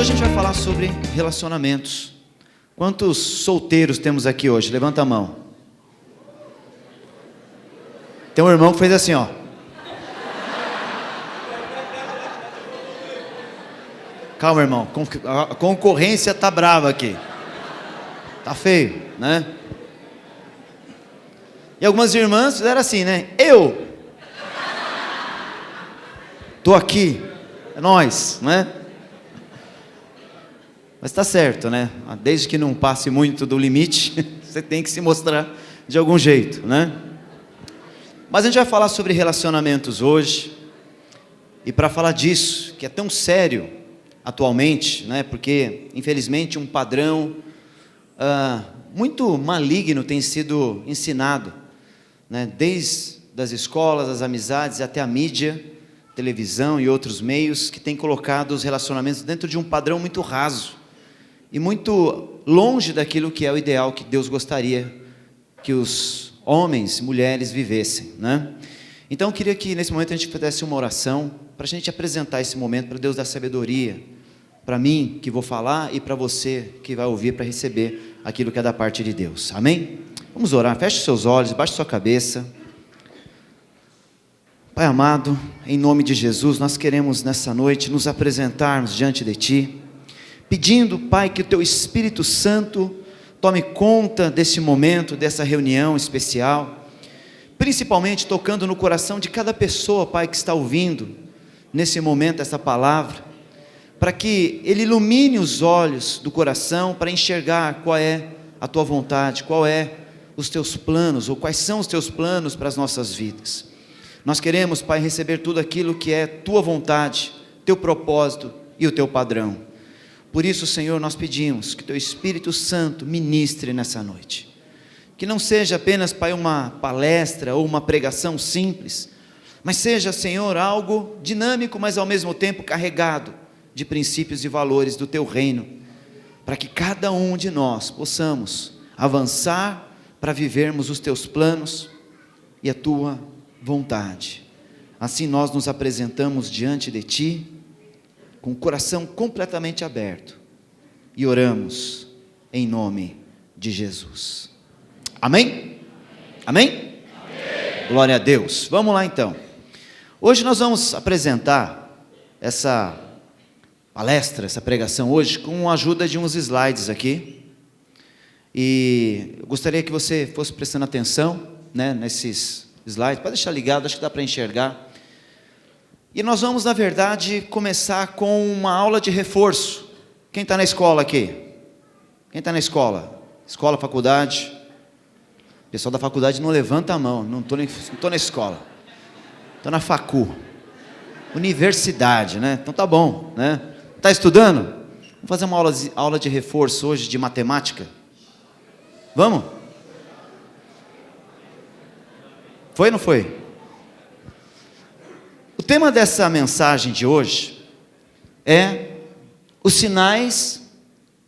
hoje a gente vai falar sobre relacionamentos. Quantos solteiros temos aqui hoje? Levanta a mão. Tem um irmão que fez assim, ó. Calma, irmão, a concorrência tá brava aqui. Tá feio, né? E algumas irmãs fizeram assim, né? Eu tô aqui, é nós, né? Mas tá certo, né? Desde que não passe muito do limite, você tem que se mostrar de algum jeito, né? Mas a gente vai falar sobre relacionamentos hoje. E para falar disso, que é tão sério atualmente, né? Porque infelizmente um padrão muito maligno tem sido ensinado, né? Desde as escolas, as amizades até a mídia, televisão e outros meios que têm colocado os relacionamentos dentro de um padrão muito raso e muito longe daquilo que é o ideal que Deus gostaria que os homens e mulheres vivessem, né? Então eu queria que nesse momento a gente fizesse uma oração para a gente apresentar esse momento para Deus dar sabedoria, para mim que vou falar e para você que vai ouvir, para receber aquilo que é da parte de Deus, amém? Vamos orar, feche os seus olhos, baixe sua cabeça. Pai amado, em nome de Jesus, nós queremos nessa noite nos apresentarmos diante de Ti, pedindo, Pai, que o Teu Espírito Santo tome conta desse momento, dessa reunião especial, principalmente tocando no coração de cada pessoa, Pai, que está ouvindo nesse momento essa palavra, para que Ele ilumine os olhos do coração para enxergar qual é a Tua vontade, qual é os Teus planos, ou quais são os Teus planos para as nossas vidas. Nós queremos, Pai, receber tudo aquilo que é Tua vontade, Teu propósito e o Teu padrão. Por isso, Senhor, nós pedimos que Teu Espírito Santo ministre nessa noite. Que não seja apenas, Pai, uma palestra ou uma pregação simples, mas seja, Senhor, algo dinâmico, mas ao mesmo tempo carregado de princípios e valores do Teu reino, para que cada um de nós possamos avançar para vivermos os Teus planos e a Tua vontade. Assim nós nos apresentamos diante de Ti, com o coração completamente aberto, e oramos em nome de Jesus. Amém? Amém? Amém? Glória a Deus. Vamos lá então. Hoje nós vamos apresentar essa palestra, essa pregação hoje, com a ajuda de uns slides aqui. E eu gostaria que você fosse prestando atenção, né, nesses slides. Pode deixar ligado, acho que dá para enxergar. E nós vamos, na verdade, começar com uma aula de reforço. Quem está na escola aqui? Quem está na escola? Escola, faculdade? O pessoal da faculdade não levanta a mão, não estou na escola. Estou na facu. Universidade, né? Então tá bom, né? Está estudando? Vamos fazer uma aula de reforço hoje de matemática? Vamos? Foi ou não foi? O tema dessa mensagem de hoje é os sinais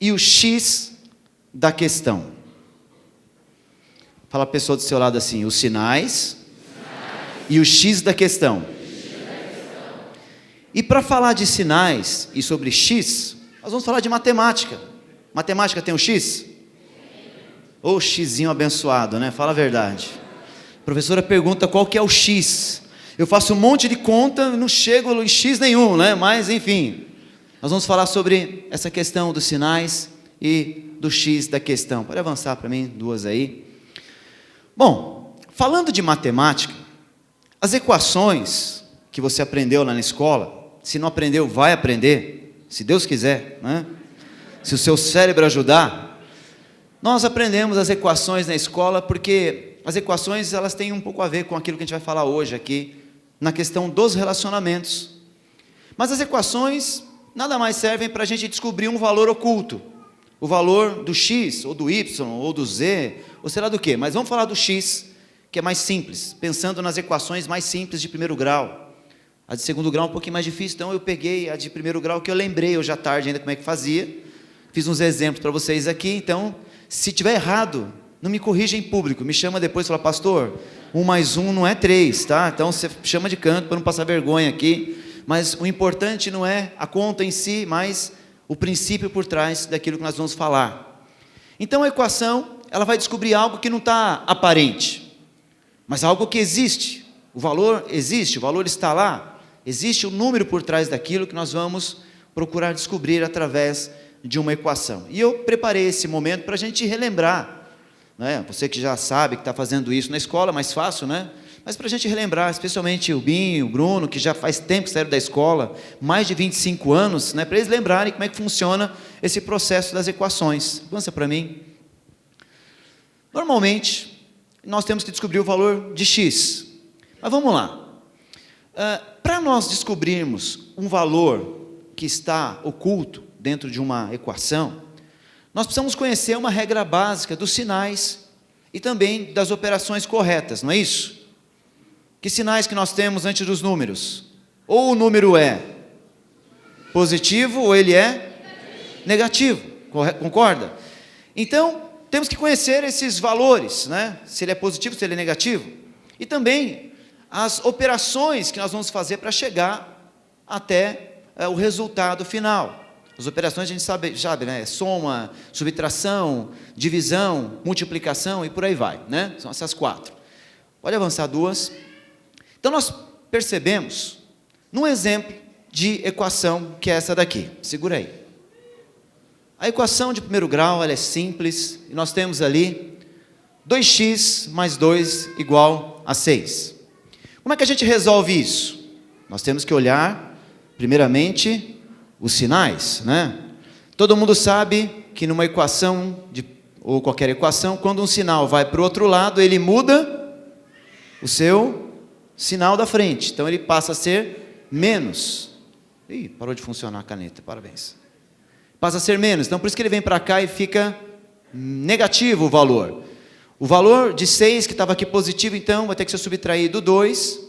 e o X da questão. Fala a pessoa do seu lado assim, os sinais e o X da questão. E para falar de sinais e sobre X, nós vamos falar de matemática. Matemática tem um X? Ô, xizinho abençoado, né? Fala a verdade. A professora pergunta qual que é o X. Eu faço um monte de conta, não chego em X nenhum, né? Mas enfim, nós vamos falar sobre essa questão dos sinais e do X da questão. Pode avançar para mim, duas aí. Bom, falando de matemática, as equações que você aprendeu lá na escola, se não aprendeu, vai aprender, se Deus quiser, né? Se o seu cérebro ajudar. Nós aprendemos as equações na escola porque as equações elas têm um pouco a ver com aquilo que a gente vai falar hoje aqui, na questão dos relacionamentos. Mas as equações nada mais servem para a gente descobrir um valor oculto, o valor do X, ou do Y, ou do Z, ou sei lá do que. Mas vamos falar do X, que é mais simples, pensando nas equações mais simples de primeiro grau. A de segundo grau é um pouquinho mais difícil, então eu peguei a de primeiro grau, que eu lembrei hoje à tarde ainda como é que fazia. Fiz uns exemplos para vocês aqui, então, se tiver errado, não me corrija em público, me chama depois e fala, pastor, 1 mais 1 não é 3, tá? Então você chama de canto para não passar vergonha aqui, mas o importante não é a conta em si, mas o princípio por trás daquilo que nós vamos falar. Então a equação, ela vai descobrir algo que não está aparente, mas algo que existe. O valor existe, o valor está lá. Existe um número por trás daquilo que nós vamos procurar descobrir através de uma equação. E eu preparei esse momento para a gente relembrar, né? Você que já sabe que está fazendo isso na escola, mais fácil, né? Mas para a gente relembrar, especialmente o Binho, o Bruno, que já faz tempo que saíram da escola, mais de 25 anos, né? Para eles lembrarem como é que funciona esse processo das equações. Avança para mim. Normalmente, nós temos que descobrir o valor de x. Mas vamos lá. Para nós descobrirmos um valor que está oculto dentro de uma equação, nós precisamos conhecer uma regra básica dos sinais e também das operações corretas, não é isso? Que sinais que nós temos antes dos números? Ou o número é positivo ou ele é negativo, concorda? Então, temos que conhecer esses valores, né? Se ele é positivo, se ele é negativo. E também as operações que nós vamos fazer para chegar até o resultado final. As operações a gente sabe, né? Soma, subtração, divisão, multiplicação e por aí vai, né? São essas 4. Pode avançar 2. Então nós percebemos, num exemplo de equação que é essa daqui. Segura aí. A equação de primeiro grau, ela é simples, e nós temos ali 2x mais 2 igual a 6. Como é que a gente resolve isso? Nós temos que olhar, primeiramente, os sinais, né? Todo mundo sabe que numa equação, ou qualquer equação, quando um sinal vai para o outro lado, ele muda o seu sinal da frente. Então ele passa a ser menos. Ih, parou de funcionar a caneta, parabéns. Passa a ser menos, então por isso que ele vem para cá e fica negativo o valor. O valor de 6, que estava aqui positivo, então vai ter que ser subtraído 2.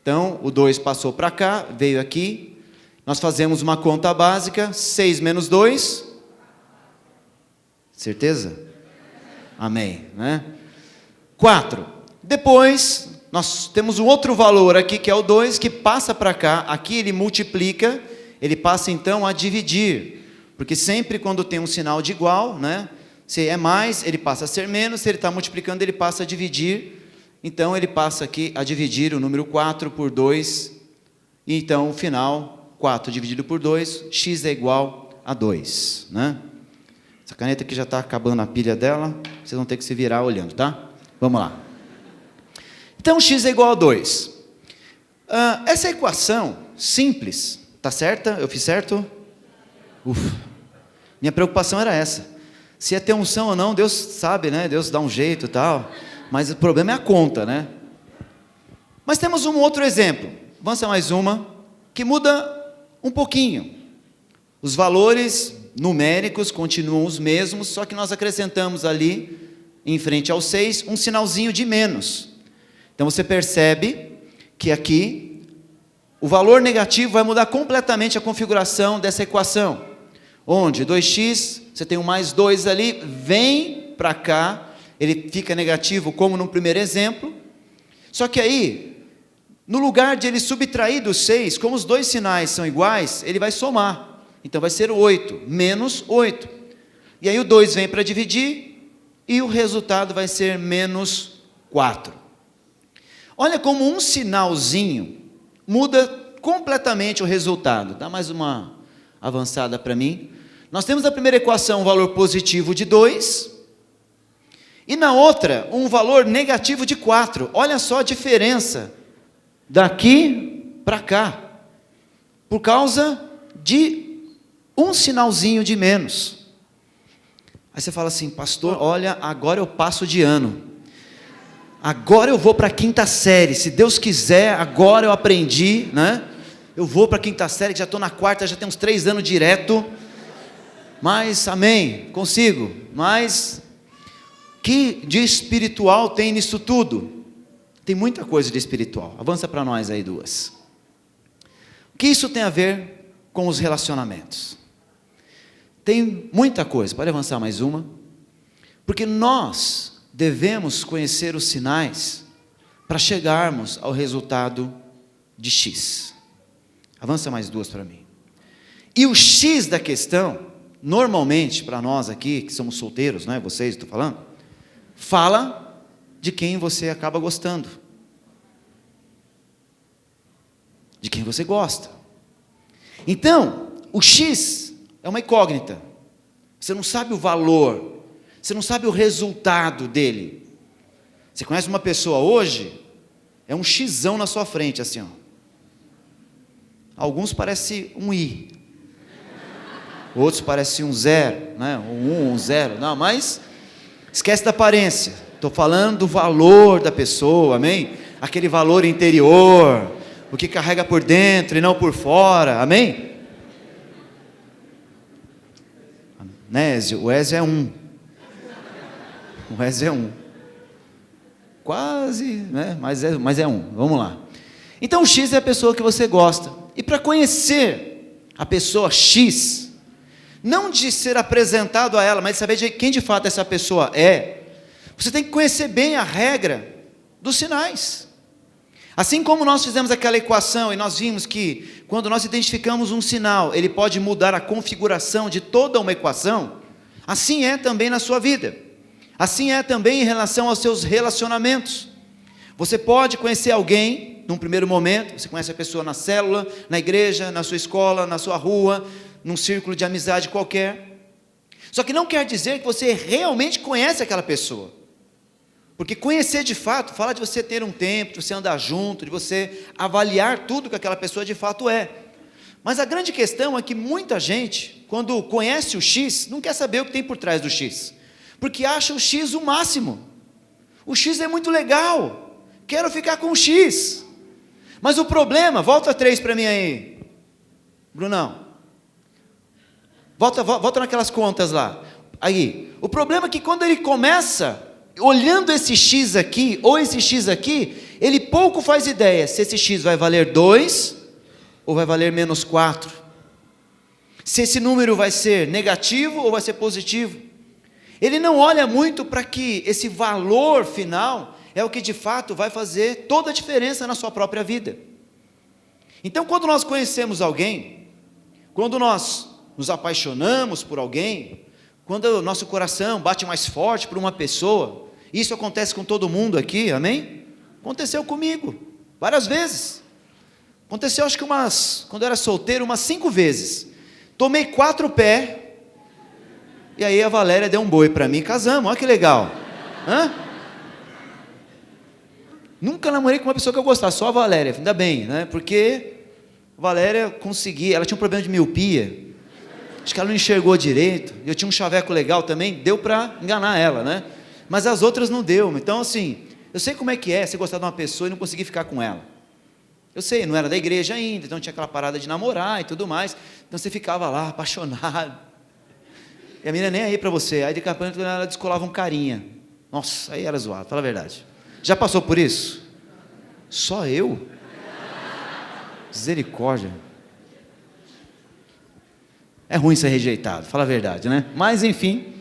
Então o 2 passou para cá, veio aqui. Nós fazemos uma conta básica, 6 menos 2. Certeza? Amém, né? 4. Depois, nós temos um outro valor aqui, que é o 2, que passa para cá. Aqui ele multiplica, ele passa então a dividir. Porque sempre quando tem um sinal de igual, né? Se é mais, ele passa a ser menos. Se ele está multiplicando, ele passa a dividir. Então ele passa aqui a dividir o número 4 por 2. E então o final, 4 dividido por 2, x é igual a 2, né? Essa caneta aqui já está acabando a pilha dela, vocês vão ter que se virar olhando, tá? Vamos lá. Então x é igual a 2. Essa equação simples, tá certa? Eu fiz certo? Minha preocupação era essa. Se ia ter unção ou não, Deus sabe, né? Deus dá um jeito e tal. Mas o problema é a conta, né? Mas temos um outro exemplo. Avança mais uma, que muda um pouquinho. Os valores numéricos continuam os mesmos, só que nós acrescentamos ali, em frente ao 6, um sinalzinho de menos. Então você percebe que aqui o valor negativo vai mudar completamente a configuração dessa equação. Onde 2x, você tem um mais 2 ali, vem para cá, ele fica negativo como no primeiro exemplo. Só que aí, no lugar de ele subtrair do 6, como os dois sinais são iguais, ele vai somar. Então vai ser 8, menos 8. E aí o 2 vem para dividir, e o resultado vai ser menos 4. Olha como um sinalzinho muda completamente o resultado. Dá mais uma avançada para mim. Nós temos na primeira equação um valor positivo de 2, e na outra um valor negativo de 4. Olha só a diferença daqui para cá, por causa de um sinalzinho de menos. Aí você fala assim, pastor, olha, agora eu passo de ano. Agora eu vou para a 5ª série, se Deus quiser, agora eu aprendi, né? Eu vou para a 5ª série, que já estou na 4ª, já tem uns 3 anos direto. Mas, amém, consigo. Mas, que de espiritual tem nisso tudo? Tem muita coisa de espiritual. Avança para nós aí 2. O que isso tem a ver com os relacionamentos? Tem muita coisa. Pode avançar mais uma. Porque nós devemos conhecer os sinais para chegarmos ao resultado de x. Avança mais 2 para mim. E o X da questão, normalmente, para nós aqui, que somos solteiros, não é? Vocês, estou falando, fala de quem você acaba gostando. De quem você gosta. Então, o X é uma incógnita. Você não sabe o valor, você não sabe o resultado dele. Você conhece uma pessoa hoje, é um Xão na sua frente, assim, ó. Alguns parecem um I, outros parecem um 0, né? Um 1, um 0, não, mas esquece da aparência. Estou falando do valor da pessoa, amém? Aquele valor interior, o que carrega por dentro e não por fora, amém? Nésio, o Ézio é um. O Ézio é um. Quase, né? Mas é um. Vamos lá. Então o X é a pessoa que você gosta. E para conhecer a pessoa X, não de ser apresentado a ela, mas de saber de quem de fato essa pessoa é, você tem que conhecer bem a regra dos sinais. Assim como nós fizemos aquela equação e nós vimos que quando nós identificamos um sinal, ele pode mudar a configuração de toda uma equação, assim é também na sua vida. Assim é também em relação aos seus relacionamentos. Você pode conhecer alguém num primeiro momento, você conhece a pessoa na célula, na igreja, na sua escola, na sua rua, num círculo de amizade qualquer. Só que não quer dizer que você realmente conhece aquela pessoa. Porque conhecer de fato, fala de você ter um tempo, de você andar junto, de você avaliar tudo que aquela pessoa de fato é. Mas a grande questão é que muita gente, quando conhece o X, não quer saber o que tem por trás do X. Porque acha o X o máximo. O X é muito legal, quero ficar com o X. Mas o problema, volta 3 para mim aí, Brunão. Volta naquelas contas lá. Aí, o problema é que quando ele começa olhando esse X aqui, ou esse X aqui, ele pouco faz ideia se esse X vai valer 2, ou vai valer menos 4. Se esse número vai ser negativo, ou vai ser positivo. Ele não olha muito para que esse valor final, é o que de fato vai fazer toda a diferença na sua própria vida. Então quando nós conhecemos alguém, quando nós nos apaixonamos por alguém, quando o nosso coração bate mais forte por uma pessoa, isso acontece com todo mundo aqui, amém? Aconteceu comigo, várias vezes. Aconteceu acho que quando eu era solteiro, umas 5 vezes. Tomei 4 pés, e aí a Valéria deu um boi para mim, casamos, olha que legal. Hã? Nunca namorei com uma pessoa que eu gostasse, só a Valéria, ainda bem, né? Porque a Valéria conseguia, ela tinha um problema de miopia, acho que ela não enxergou direito, eu tinha um chaveco legal também, deu para enganar ela, né? Mas as outras não deu. Então assim, eu sei como é que é você gostar de uma pessoa e não conseguir ficar com ela. Eu sei, não era da igreja ainda, então tinha aquela parada de namorar e tudo mais, então você ficava lá apaixonado, e a menina nem aí para você, aí de repente ela descolava um carinha, nossa, aí era zoado, fala a verdade. Já passou por isso? Só eu? Misericórdia. É ruim ser rejeitado, fala a verdade, né? Mas enfim,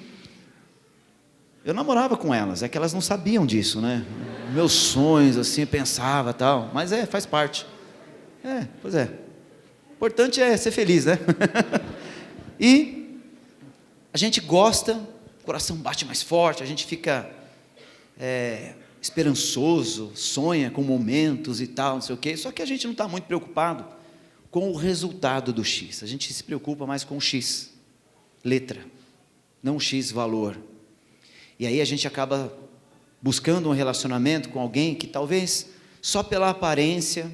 eu namorava com elas, é que elas não sabiam disso, né? Meus sonhos, assim, eu pensava tal, mas faz parte. Pois é. O importante é ser feliz, né? E a gente gosta, o coração bate mais forte, a gente fica esperançoso, sonha com momentos e tal, não sei o quê, só que a gente não está muito preocupado com o resultado do X, a gente se preocupa mais com o X, letra, não o X valor. E aí a gente acaba buscando um relacionamento com alguém que talvez só pela aparência,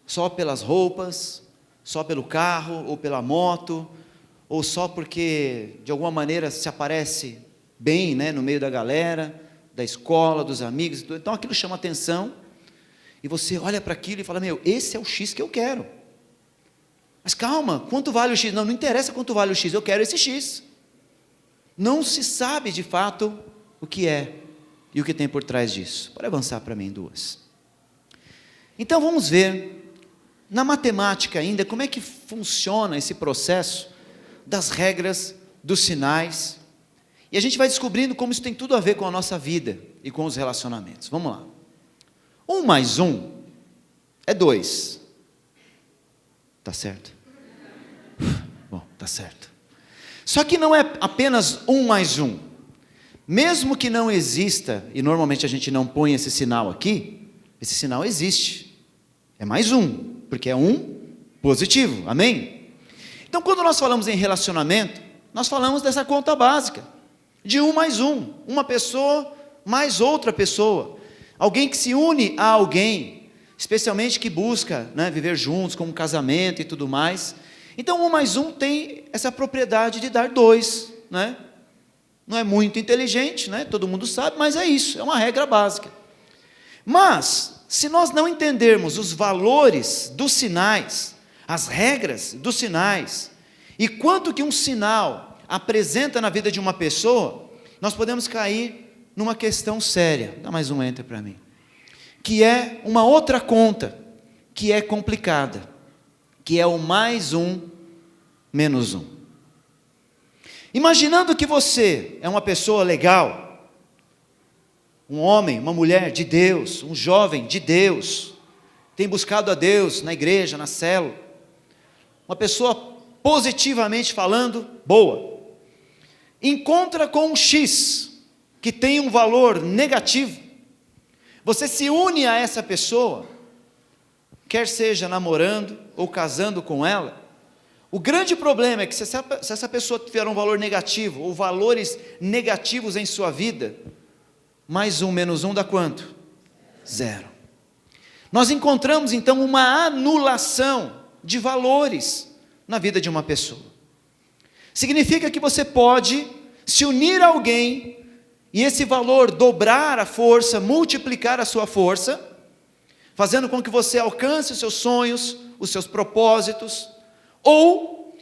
só pelas roupas, só pelo carro ou pela moto, ou só porque de alguma maneira se aparece bem, né, no meio da galera, da escola, dos amigos, então aquilo chama atenção, e você olha para aquilo e fala, esse é o X que eu quero. Mas calma, quanto vale o X? Não interessa quanto vale o X, eu quero esse X. Não se sabe de fato o que é e o que tem por trás disso. Pode avançar para mim 2. Então vamos ver, na matemática ainda, como é que funciona esse processo das regras, dos sinais, e a gente vai descobrindo como isso tem tudo a ver com a nossa vida e com os relacionamentos. Vamos lá. 1 mais 1 é 2. Tá certo? tá certo. Só que não é apenas 1 mais 1. Mesmo que não exista, e normalmente a gente não põe esse sinal aqui, esse sinal existe. É mais 1, porque é 1 positivo, amém? Então quando nós falamos em relacionamento, nós falamos dessa conta básica, de 1 mais 1, uma pessoa mais outra pessoa, alguém que se une a alguém, especialmente que busca, né, viver juntos, como um casamento e tudo mais. Então 1 mais 1 tem essa propriedade de dar 2, né? Não é muito inteligente, né? Todo mundo sabe, mas é isso, é uma regra básica. Mas, se nós não entendermos os valores dos sinais, as regras dos sinais, e quanto que um sinal apresenta na vida de uma pessoa, nós podemos cair numa questão séria. Dá mais um enter para mim. Que é uma outra conta, que é complicada, que é o mais 1 menos 1. Imaginando que você é uma pessoa legal, um homem, uma mulher de Deus, um jovem de Deus, tem buscado a Deus na igreja, na célula, uma pessoa positivamente falando, boa, encontra com um X, que tem um valor negativo, você se une a essa pessoa, quer seja namorando ou casando com ela. O grande problema é que se essa pessoa tiver um valor negativo, ou valores negativos em sua vida, mais 1 menos 1 dá quanto? 0. Nós encontramos então uma anulação de valores na vida de uma pessoa. Significa que você pode se unir a alguém, e esse valor dobrar a força, multiplicar a sua força, fazendo com que você alcance os seus sonhos, os seus propósitos, ou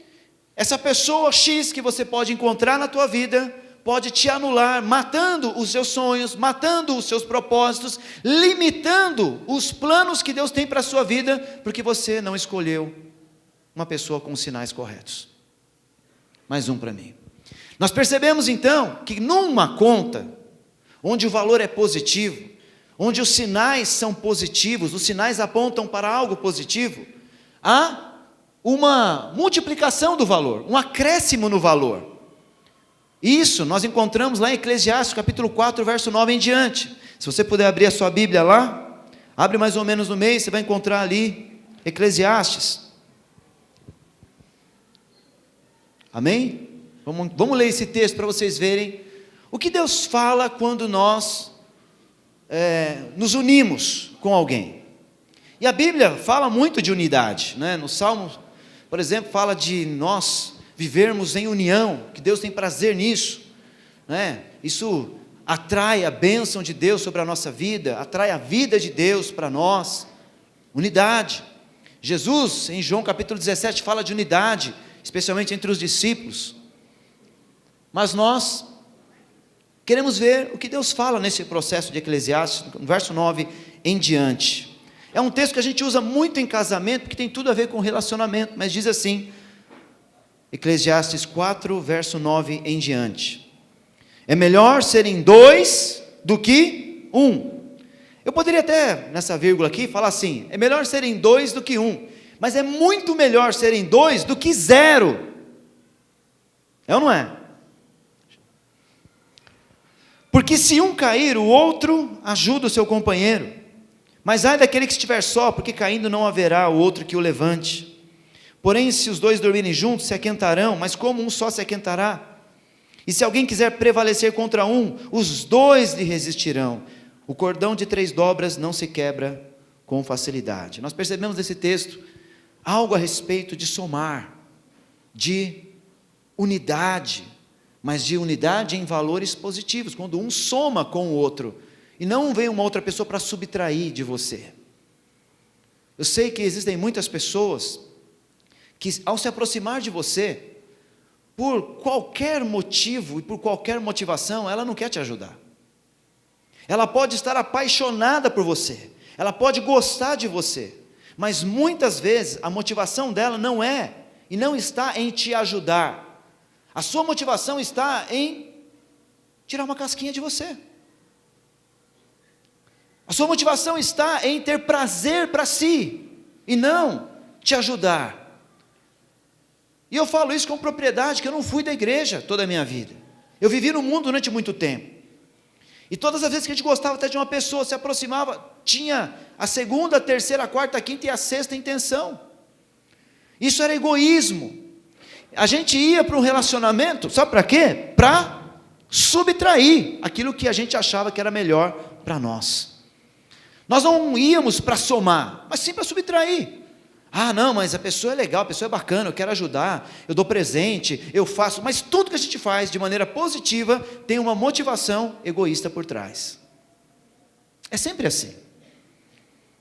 essa pessoa X que você pode encontrar na tua vida, pode te anular, matando os seus sonhos, matando os seus propósitos, limitando os planos que Deus tem para a sua vida, porque você não escolheu uma pessoa com os sinais corretos. Mais um para mim. Nós percebemos então, que numa conta, onde o valor é positivo, onde os sinais são positivos, os sinais apontam para algo positivo, há uma multiplicação do valor, um acréscimo no valor. Isso nós encontramos lá em Eclesiastes, capítulo 4, verso 9 em diante. Se você puder abrir a sua Bíblia lá, abre mais ou menos no meio, você vai encontrar ali, Eclesiastes. Amém? Vamos ler esse texto para vocês verem o que Deus fala quando nós nos unimos com alguém. E a Bíblia fala muito de unidade, né? No Salmo, por exemplo, fala de nós vivermos em união, que Deus tem prazer nisso, né? Isso atrai a bênção de Deus sobre a nossa vida, atrai a vida de Deus para nós, unidade. Jesus, em João capítulo 17, fala de unidade, especialmente entre os discípulos. Mas nós queremos ver o que Deus fala nesse processo de Eclesiastes, no verso 9 em diante. É um texto que a gente usa muito em casamento, porque tem tudo a ver com relacionamento, mas diz assim, Eclesiastes 4, verso 9 em diante. É melhor serem 2 do que 1. Eu poderia até, nessa vírgula aqui, falar assim, é melhor serem 2 do que 1, mas é muito melhor serem 2 do que 0. É ou não é? Porque se um cair, o outro ajuda o seu companheiro. Mas ai daquele que estiver só, porque caindo não haverá o outro que o levante. Porém, se os 2 dormirem juntos, se aquentarão, mas como um só se aquentará? E se alguém quiser prevalecer contra um, os 2 lhe resistirão. O cordão de 3 dobras não se quebra com facilidade. Nós percebemos nesse texto algo a respeito de somar, de unidade, mas de unidade em valores positivos, quando um soma com o outro, e não vem uma outra pessoa para subtrair de você. Eu sei que existem muitas pessoas que, ao se aproximar de você, por qualquer motivo e por qualquer motivação, ela não quer te ajudar. Ela pode estar apaixonada por você, ela pode gostar de você, mas muitas vezes a motivação dela não é e não está em te ajudar. A sua motivação está em tirar uma casquinha de você. A sua motivação está em ter prazer para si, e não te ajudar. E eu falo isso com propriedade, que eu não fui da igreja toda a minha vida. Eu vivi no mundo durante muito tempo. E todas as vezes que a gente gostava até de uma pessoa, se aproximava, tinha a segunda, a terceira, a quarta, a quinta e a sexta intenção. Isso era egoísmo. A gente ia para um relacionamento, sabe para quê? Para subtrair aquilo que a gente achava que era melhor para nós. Nós não íamos para somar, mas sim para subtrair. Ah, não, mas a pessoa é legal, a pessoa é bacana, eu quero ajudar, eu dou presente, eu faço, mas tudo que a gente faz de maneira positiva tem uma motivação egoísta por trás. É sempre assim.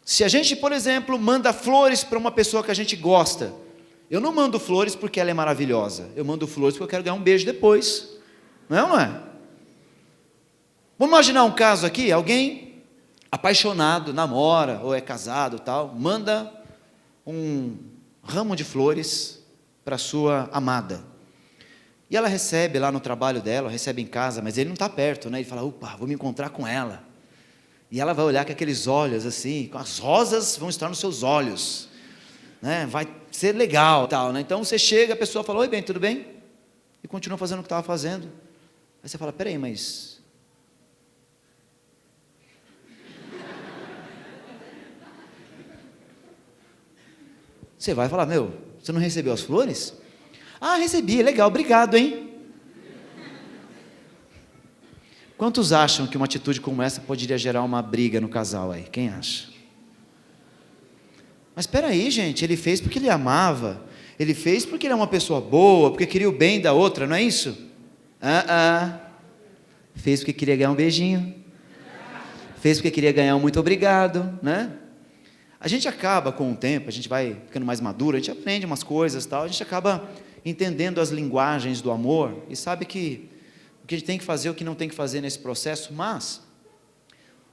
Se a gente, por exemplo, manda flores para uma pessoa que a gente gosta, eu não mando flores porque ela é maravilhosa, eu mando flores porque eu quero ganhar um beijo depois. Não é ou não é? Vamos imaginar um caso aqui, alguém apaixonado, namora, ou é casado tal, manda um ramo de flores para sua amada, e ela recebe lá no trabalho dela, recebe em casa, mas ele não está perto, né? Ele fala, opa, vou me encontrar com ela, e ela vai olhar com aqueles olhos assim, as rosas vão estar nos seus olhos, né? Vai ser legal, tal, né? Então você chega, a pessoa fala, oi bem, tudo bem? E continua fazendo o que estava fazendo. Aí você fala, peraí, mas você vai falar, meu, você não recebeu as flores? Ah, recebi, legal, obrigado, hein? Quantos acham que uma atitude como essa poderia gerar uma briga no casal aí? Quem acha? Mas espera aí, gente, ele fez porque ele amava, ele fez porque ele é uma pessoa boa, porque queria o bem da outra, não é isso? Fez porque queria ganhar um beijinho, fez porque queria ganhar um muito obrigado, né? A gente acaba com o tempo, a gente vai ficando mais maduro, a gente aprende umas coisas, tal, a gente acaba entendendo as linguagens do amor, e sabe que o que a gente tem que fazer, o que não tem que fazer nesse processo, mas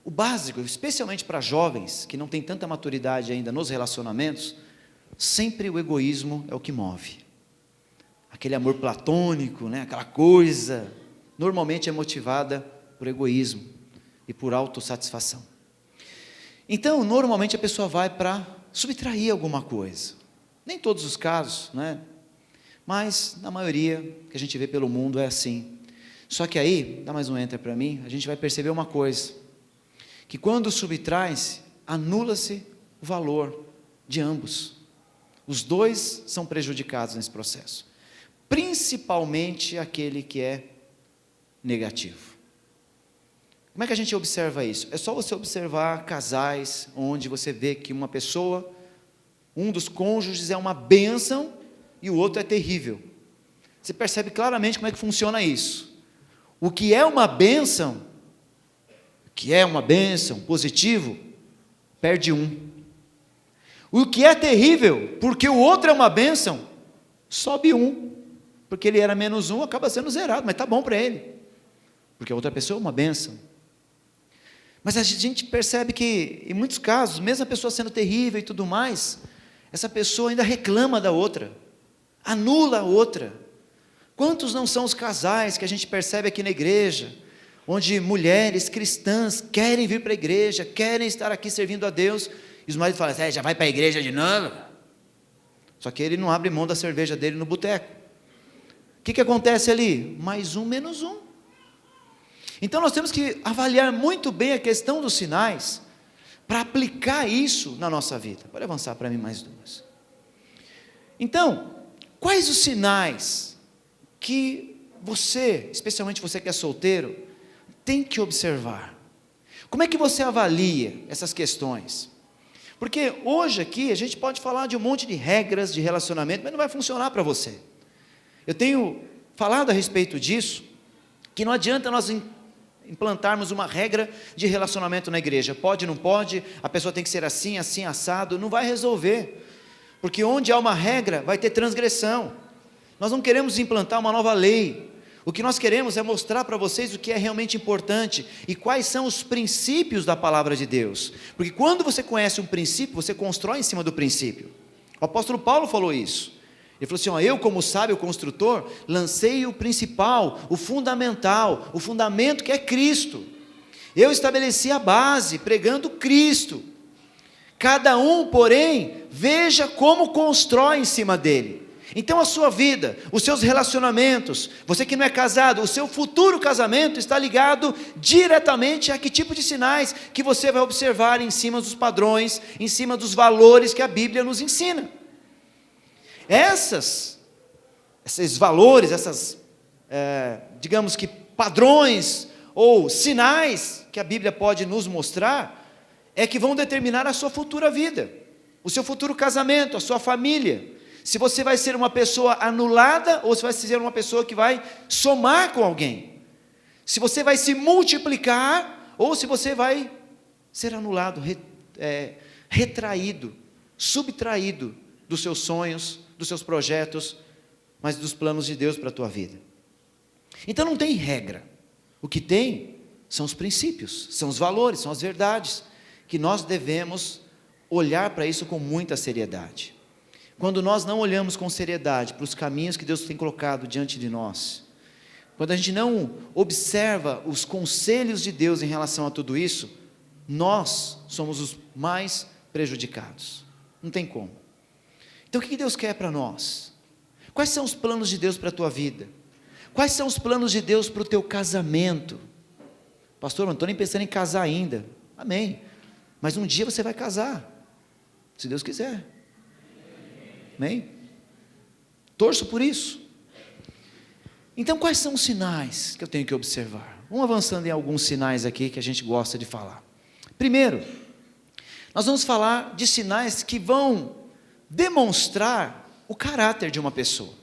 o básico, especialmente para jovens, que não têm tanta maturidade ainda nos relacionamentos, sempre o egoísmo é o que move. Aquele amor platônico, né, aquela coisa, normalmente é motivada por egoísmo e por autossatisfação. Então, normalmente a pessoa vai para subtrair alguma coisa. Nem todos os casos, né? Mas na maioria que a gente vê pelo mundo é assim. Só que aí, dá mais um enter para mim, a gente vai perceber uma coisa, que quando subtrai-se, anula-se o valor de ambos. Os dois são prejudicados nesse processo. Principalmente aquele que é negativo. Como é que a gente observa isso? É só você observar casais onde você vê que uma pessoa, um dos cônjuges é uma bênção e o outro é terrível. Você percebe claramente como é que funciona isso. O que é uma bênção, positivo, perde um. O que é terrível, porque o outro é uma bênção, sobe um. Porque ele era menos um, acaba sendo zerado, mas está bom para ele. Porque a outra pessoa é uma bênção. Mas a gente percebe que, em muitos casos, mesmo a pessoa sendo terrível e tudo mais, essa pessoa ainda reclama da outra, anula a outra. Quantos não são os casais que a gente percebe aqui na igreja, onde mulheres cristãs querem vir para a igreja, querem estar aqui servindo a Deus, e os maridos falam, já vai para a igreja de novo? Só que ele não abre mão da cerveja dele no boteco. O que acontece ali? Mais um, menos um. Então nós temos que avaliar muito bem a questão dos sinais, para aplicar isso na nossa vida. Pode avançar para mim mais duas. Então, quais os sinais que você, especialmente você que é solteiro, tem que observar? Como é que você avalia essas questões? Porque hoje aqui a gente pode falar de um monte de regras de relacionamento, mas não vai funcionar para você. Eu tenho falado a respeito disso, que não adianta nós implantarmos uma regra de relacionamento na igreja. Pode, não pode, a pessoa tem que ser assim, assim, assado, não vai resolver. Porque onde há uma regra, vai ter transgressão. Nós não queremos implantar uma nova lei. O que nós queremos é mostrar para vocês o que é realmente importante e quais são os princípios da palavra de Deus. Porque quando você conhece um princípio, você constrói em cima do princípio. O apóstolo Paulo falou isso. Ele falou assim, eu como sábio construtor, lancei o principal, o fundamental, o fundamento que é Cristo. Eu estabeleci a base, pregando Cristo. Cada um, porém, veja como constrói em cima dele. Então a sua vida, os seus relacionamentos, você que não é casado, o seu futuro casamento está ligado diretamente a que tipo de sinais que você vai observar em cima dos padrões, em cima dos valores que a Bíblia nos ensina. Esses valores, digamos que padrões ou sinais que a Bíblia pode nos mostrar, é que vão determinar a sua futura vida, o seu futuro casamento, a sua família. Se você vai ser uma pessoa anulada ou se vai ser uma pessoa que vai somar com alguém. Se você vai se multiplicar ou se você vai ser anulado, retraído, subtraído dos seus sonhos, dos seus projetos, mas dos planos de Deus para a tua vida. Então não tem regra. O que tem são os princípios, são os valores, são as verdades, que nós devemos olhar para isso com muita seriedade. Quando nós não olhamos com seriedade para os caminhos que Deus tem colocado diante de nós, quando a gente não observa os conselhos de Deus em relação a tudo isso, nós somos os mais prejudicados. Não tem como. Então o que Deus quer para nós? Quais são os planos de Deus para a tua vida? Quais são os planos de Deus para o teu casamento? Pastor, não estou nem pensando em casar ainda. Amém. Mas um dia você vai casar, se Deus quiser. Amém? Torço por isso. Então quais são os sinais que eu tenho que observar? Vamos avançando em alguns sinais aqui que a gente gosta de falar. Primeiro, nós vamos falar de sinais que vão demonstrar o caráter de uma pessoa.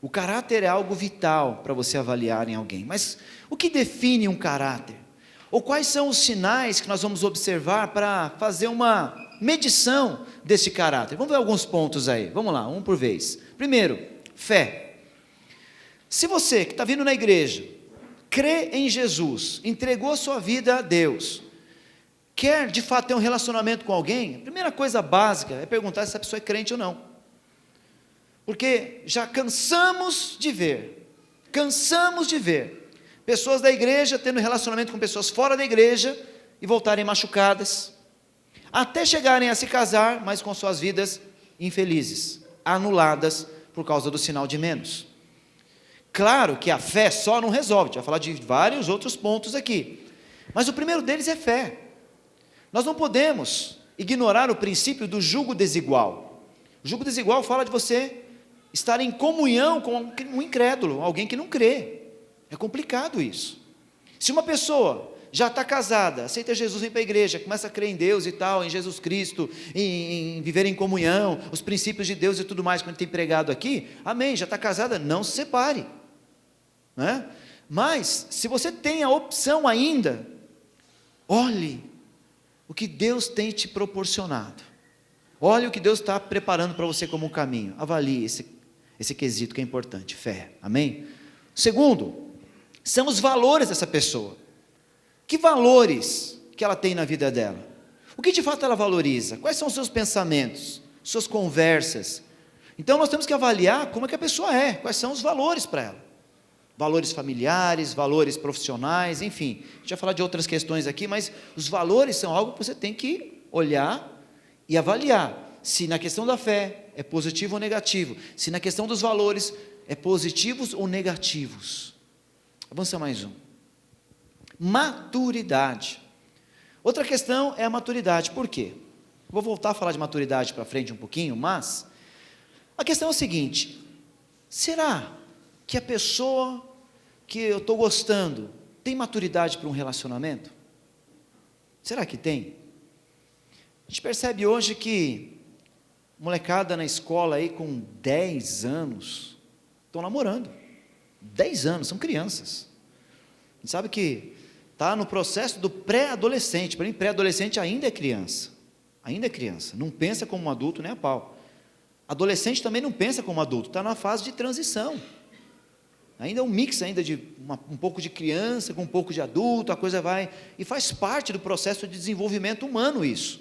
O caráter é algo vital para você avaliar em alguém. Mas o que define um caráter? Ou quais são os sinais que nós vamos observar para fazer uma medição desse caráter? Vamos ver alguns pontos aí. Vamos lá, um por vez. Primeiro, fé. Se você que está vindo na igreja, crê em Jesus, entregou a sua vida a Deus, quer de fato ter um relacionamento com alguém, a primeira coisa básica é perguntar se essa pessoa é crente ou não. Porque já cansamos de ver pessoas da igreja tendo relacionamento com pessoas fora da igreja e voltarem machucadas, até chegarem a se casar, mas com suas vidas infelizes, anuladas por causa do sinal de menos. Claro que a fé só não resolve, a gente vai falar de vários outros pontos aqui, mas o primeiro deles é fé. Nós não podemos ignorar o princípio do jugo desigual. O jugo desigual fala de você estar em comunhão com um incrédulo, alguém que não crê. É complicado isso. Se uma pessoa já está casada, aceita Jesus, vem para a igreja, começa a crer em Deus e tal, em Jesus Cristo, em viver em comunhão, os princípios de Deus e tudo mais, como a gente tem pregado aqui, amém, já está casada, não se separe, né? Mas, se você tem a opção ainda, olhe o que Deus tem te proporcionado, olhe o que Deus está preparando para você como um caminho, avalie esse quesito que é importante, fé, amém? Segundo, são os valores dessa pessoa. Que valores que ela tem na vida dela? O que de fato ela valoriza? Quais são os seus pensamentos, suas conversas? Então nós temos que avaliar como é que a pessoa é, quais são os valores para ela. Valores familiares, valores profissionais, enfim. A gente vai falar de outras questões aqui, mas os valores são algo que você tem que olhar e avaliar. Se na questão da fé é positivo ou negativo. Se na questão dos valores é positivos ou negativos. Avança mais um. Maturidade. Outra questão é a maturidade. Por quê? Vou voltar a falar de maturidade para frente um pouquinho, mas a questão é o seguinte: será que a pessoa que eu estou gostando tem maturidade para um relacionamento? Será que tem? A gente percebe hoje que molecada na escola aí com 10 anos estão namorando. 10 anos, são crianças. A gente sabe que está no processo do pré-adolescente. Para mim, pré-adolescente ainda é criança. Ainda é criança. Não pensa como um adulto nem a pau. Adolescente também não pensa como adulto. Está na fase de transição. Ainda é um mix ainda de um pouco de criança com um pouco de adulto. A coisa vai... E faz parte do processo de desenvolvimento humano isso.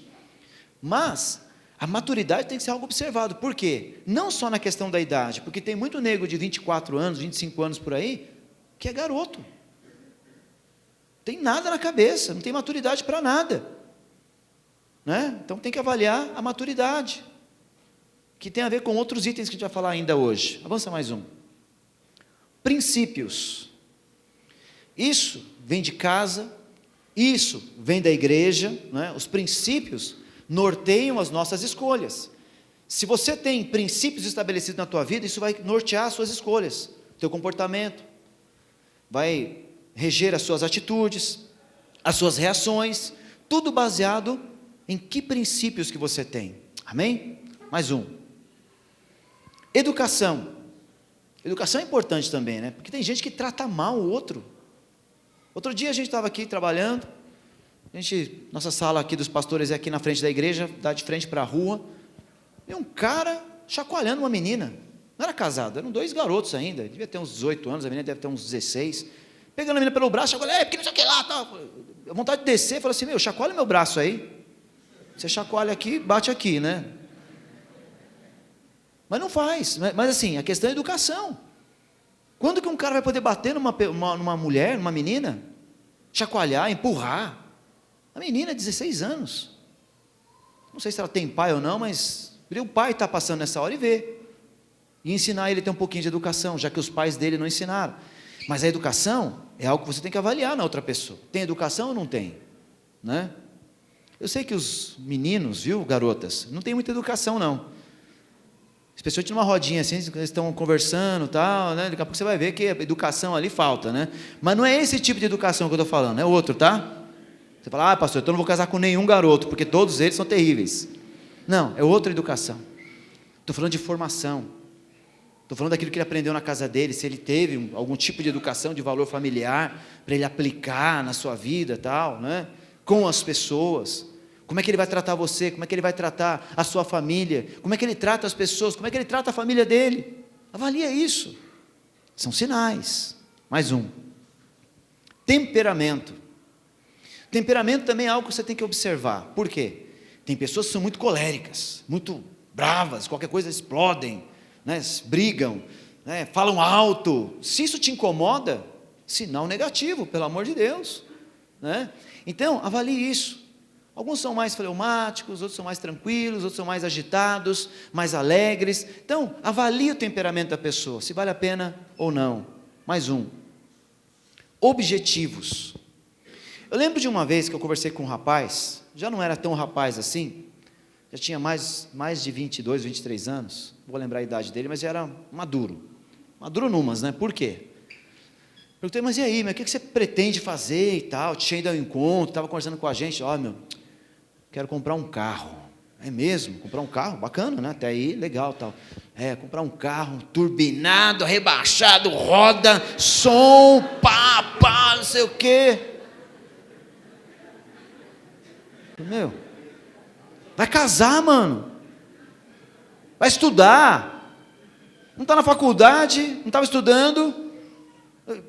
Mas a maturidade tem que ser algo observado. Por quê? Não só na questão da idade. Porque tem muito nego de 24 anos, 25 anos por aí, que é garoto. Tem nada na cabeça, não tem maturidade para nada, né? Então tem que avaliar a maturidade. que tem a ver com outros itens que a gente vai falar ainda hoje. Avança mais um. Princípios. Isso vem de casa, isso vem da igreja, né? Os princípios norteiam as nossas escolhas. Se você tem princípios estabelecidos na tua vida, isso vai nortear as suas escolhas, teu comportamento, vai reger as suas atitudes, as suas reações, tudo baseado em que princípios que você tem. Amém? Mais um. Educação. Educação é importante também, né? Porque tem gente que trata mal o outro. Outro dia a gente estava aqui trabalhando, nossa sala aqui dos pastores é aqui na frente da igreja, dá de frente para a rua, e um cara chacoalhando uma menina. Não era casado, eram 2 garotos ainda, devia ter uns 18 anos, a menina deve ter uns 16, pegando a menina pelo braço, chacoalhando, porque não sei o que lá, tal. A vontade de descer, falou assim, chacoalha meu braço aí, você chacoalha aqui, bate aqui, né? Mas não faz, mas assim, a questão é educação. Quando que um cara vai poder bater numa mulher, numa menina, chacoalhar, empurrar? A menina, 16 anos, não sei se ela tem pai ou não, mas o pai está passando nessa hora e vê, e ensinar ele a ter um pouquinho de educação, já que os pais dele não ensinaram. Mas a educação é algo que você tem que avaliar na outra pessoa. Tem educação ou não tem? Né? Eu sei que os meninos, viu, garotas, não tem muita educação não, especialmente numa rodinha assim, eles estão conversando, tal, né? Daqui a pouco você vai ver que a educação ali falta, né? Mas não é esse tipo de educação que eu estou falando, é outro, tá? Você fala, pastor, então eu não vou casar com nenhum garoto, porque todos eles são terríveis. Não, é outra educação. Estou falando de formação, estou falando daquilo que ele aprendeu na casa dele, se ele teve algum tipo de educação de valor familiar, para ele aplicar na sua vida, tal, né? Com as pessoas. Como é que ele vai tratar você? Como é que ele vai tratar a sua família? Como é que ele trata as pessoas? Como é que ele trata a família dele? Avalia isso. São sinais. Mais um. Temperamento. Temperamento também é algo que você tem que observar. Por quê? Tem pessoas que são muito coléricas, muito bravas, qualquer coisa explodem, né? Brigam, né? Falam alto. Se isso te incomoda, sinal negativo, pelo amor de Deus, né? Então, avalie isso. Alguns são mais fleumáticos, outros são mais tranquilos, outros são mais agitados, mais alegres. Então, avalie o temperamento da pessoa, se vale a pena ou não. Mais um. Objetivos. Eu lembro de uma vez que eu conversei com um rapaz, já não era tão rapaz assim, já tinha mais de 22, 23 anos, vou lembrar a idade dele, mas já era maduro numas, né? Por quê? Perguntei, mas e aí, o que você pretende fazer e tal? Tinha ido ao encontro, estava conversando com a gente, quero comprar um carro. É mesmo? Comprar um carro? Bacana, né? Até aí, legal, tal. Comprar um carro turbinado, rebaixado, roda, som, pá, não sei o quê. Vai casar, mano. Vai estudar. Não está na faculdade, não estava estudando.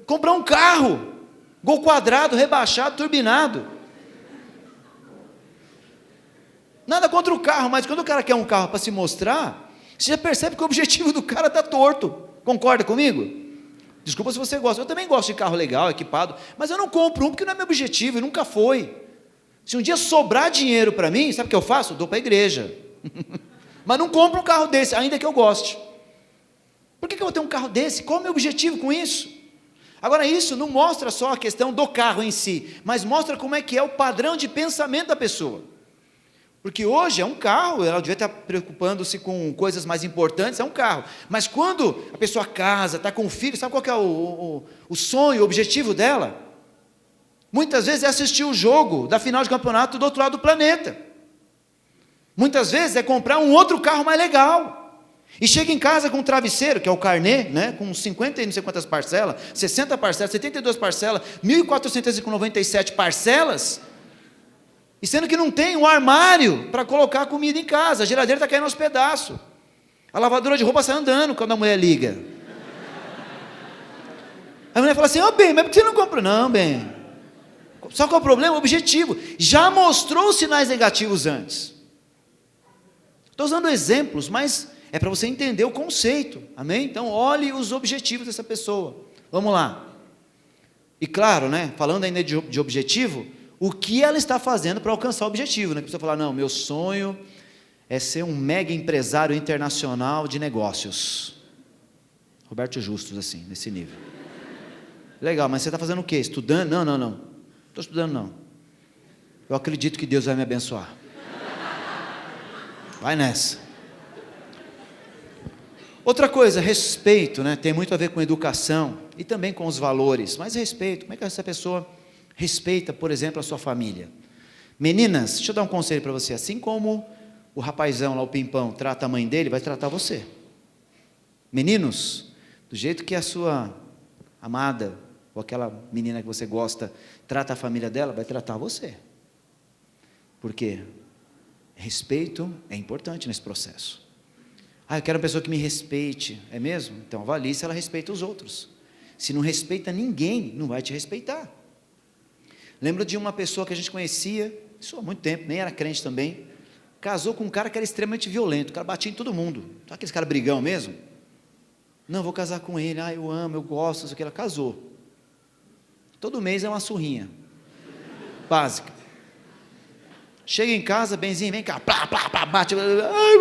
Comprar um carro, Gol quadrado, rebaixado, turbinado. Nada contra o carro, mas quando o cara quer um carro para se mostrar, você já percebe que o objetivo do cara está torto. Concorda comigo? Desculpa se você gosta, eu também gosto de carro legal, equipado, mas eu não compro um porque não é meu objetivo, e nunca foi. Se um dia sobrar dinheiro para mim, sabe o que eu faço? Eu dou para a igreja. Mas não compro um carro desse, ainda que eu goste. Por que eu vou ter um carro desse? Qual é o meu objetivo com isso? Agora, isso não mostra só a questão do carro em si, mas mostra como é que é o padrão de pensamento da pessoa. Porque hoje é um carro, ela devia estar preocupando-se com coisas mais importantes, é um carro. Mas quando a pessoa casa, está com o filho, sabe qual que é o sonho, o objetivo dela? Muitas vezes é assistir o jogo da final de campeonato do outro lado do planeta. Muitas vezes é comprar um outro carro mais legal. E chega em casa com um travesseiro, que é o carnê, né, com 50 e não sei quantas parcelas, 60 parcelas, 72 parcelas, 1.497 parcelas, e sendo que não tem um armário para colocar comida em casa, a geladeira está caindo aos pedaços, a lavadora de roupa sai andando quando a mulher liga. A mulher fala assim, bem, mas por que você não compra? Não, bem, só que o problema é o objetivo, já mostrou sinais negativos antes. Estou usando exemplos, mas é para você entender o conceito, amém? Então olhe os objetivos dessa pessoa, vamos lá. E claro, né, falando ainda de objetivo, o que ela está fazendo para alcançar o objetivo, né? A pessoa fala, não, meu sonho é ser um mega empresário internacional de negócios. Roberto Justus, assim, nesse nível. Legal, mas você está fazendo o quê? Estudando? Não. Não estou estudando, não. Eu acredito que Deus vai me abençoar. Vai nessa. Outra coisa, respeito, né? Tem muito a ver com educação e também com os valores. Mas respeito, como é que essa pessoa respeita, por exemplo, a sua família? Meninas, deixa eu dar um conselho para você. Assim como o rapazão lá, o Pimpão, trata a mãe dele, vai tratar você. Meninos, do jeito que a sua amada, ou aquela menina que você gosta, trata a família dela, vai tratar você. Por quê? Respeito é importante nesse processo. Eu quero uma pessoa que me respeite. É mesmo? Então avalie se ela respeita os outros. Se não respeita ninguém, não vai te respeitar. Lembro de uma pessoa que a gente conhecia, isso há muito tempo, nem era crente também, casou com um cara que era extremamente violento, o cara batia em todo mundo. Sabe aqueles caras brigão mesmo? Não, vou casar com ele, eu amo, eu gosto, não sei o que. Ela casou. Todo mês é uma surrinha básica. Chega em casa, benzinho, vem cá, plá, plá, plá, bate. Por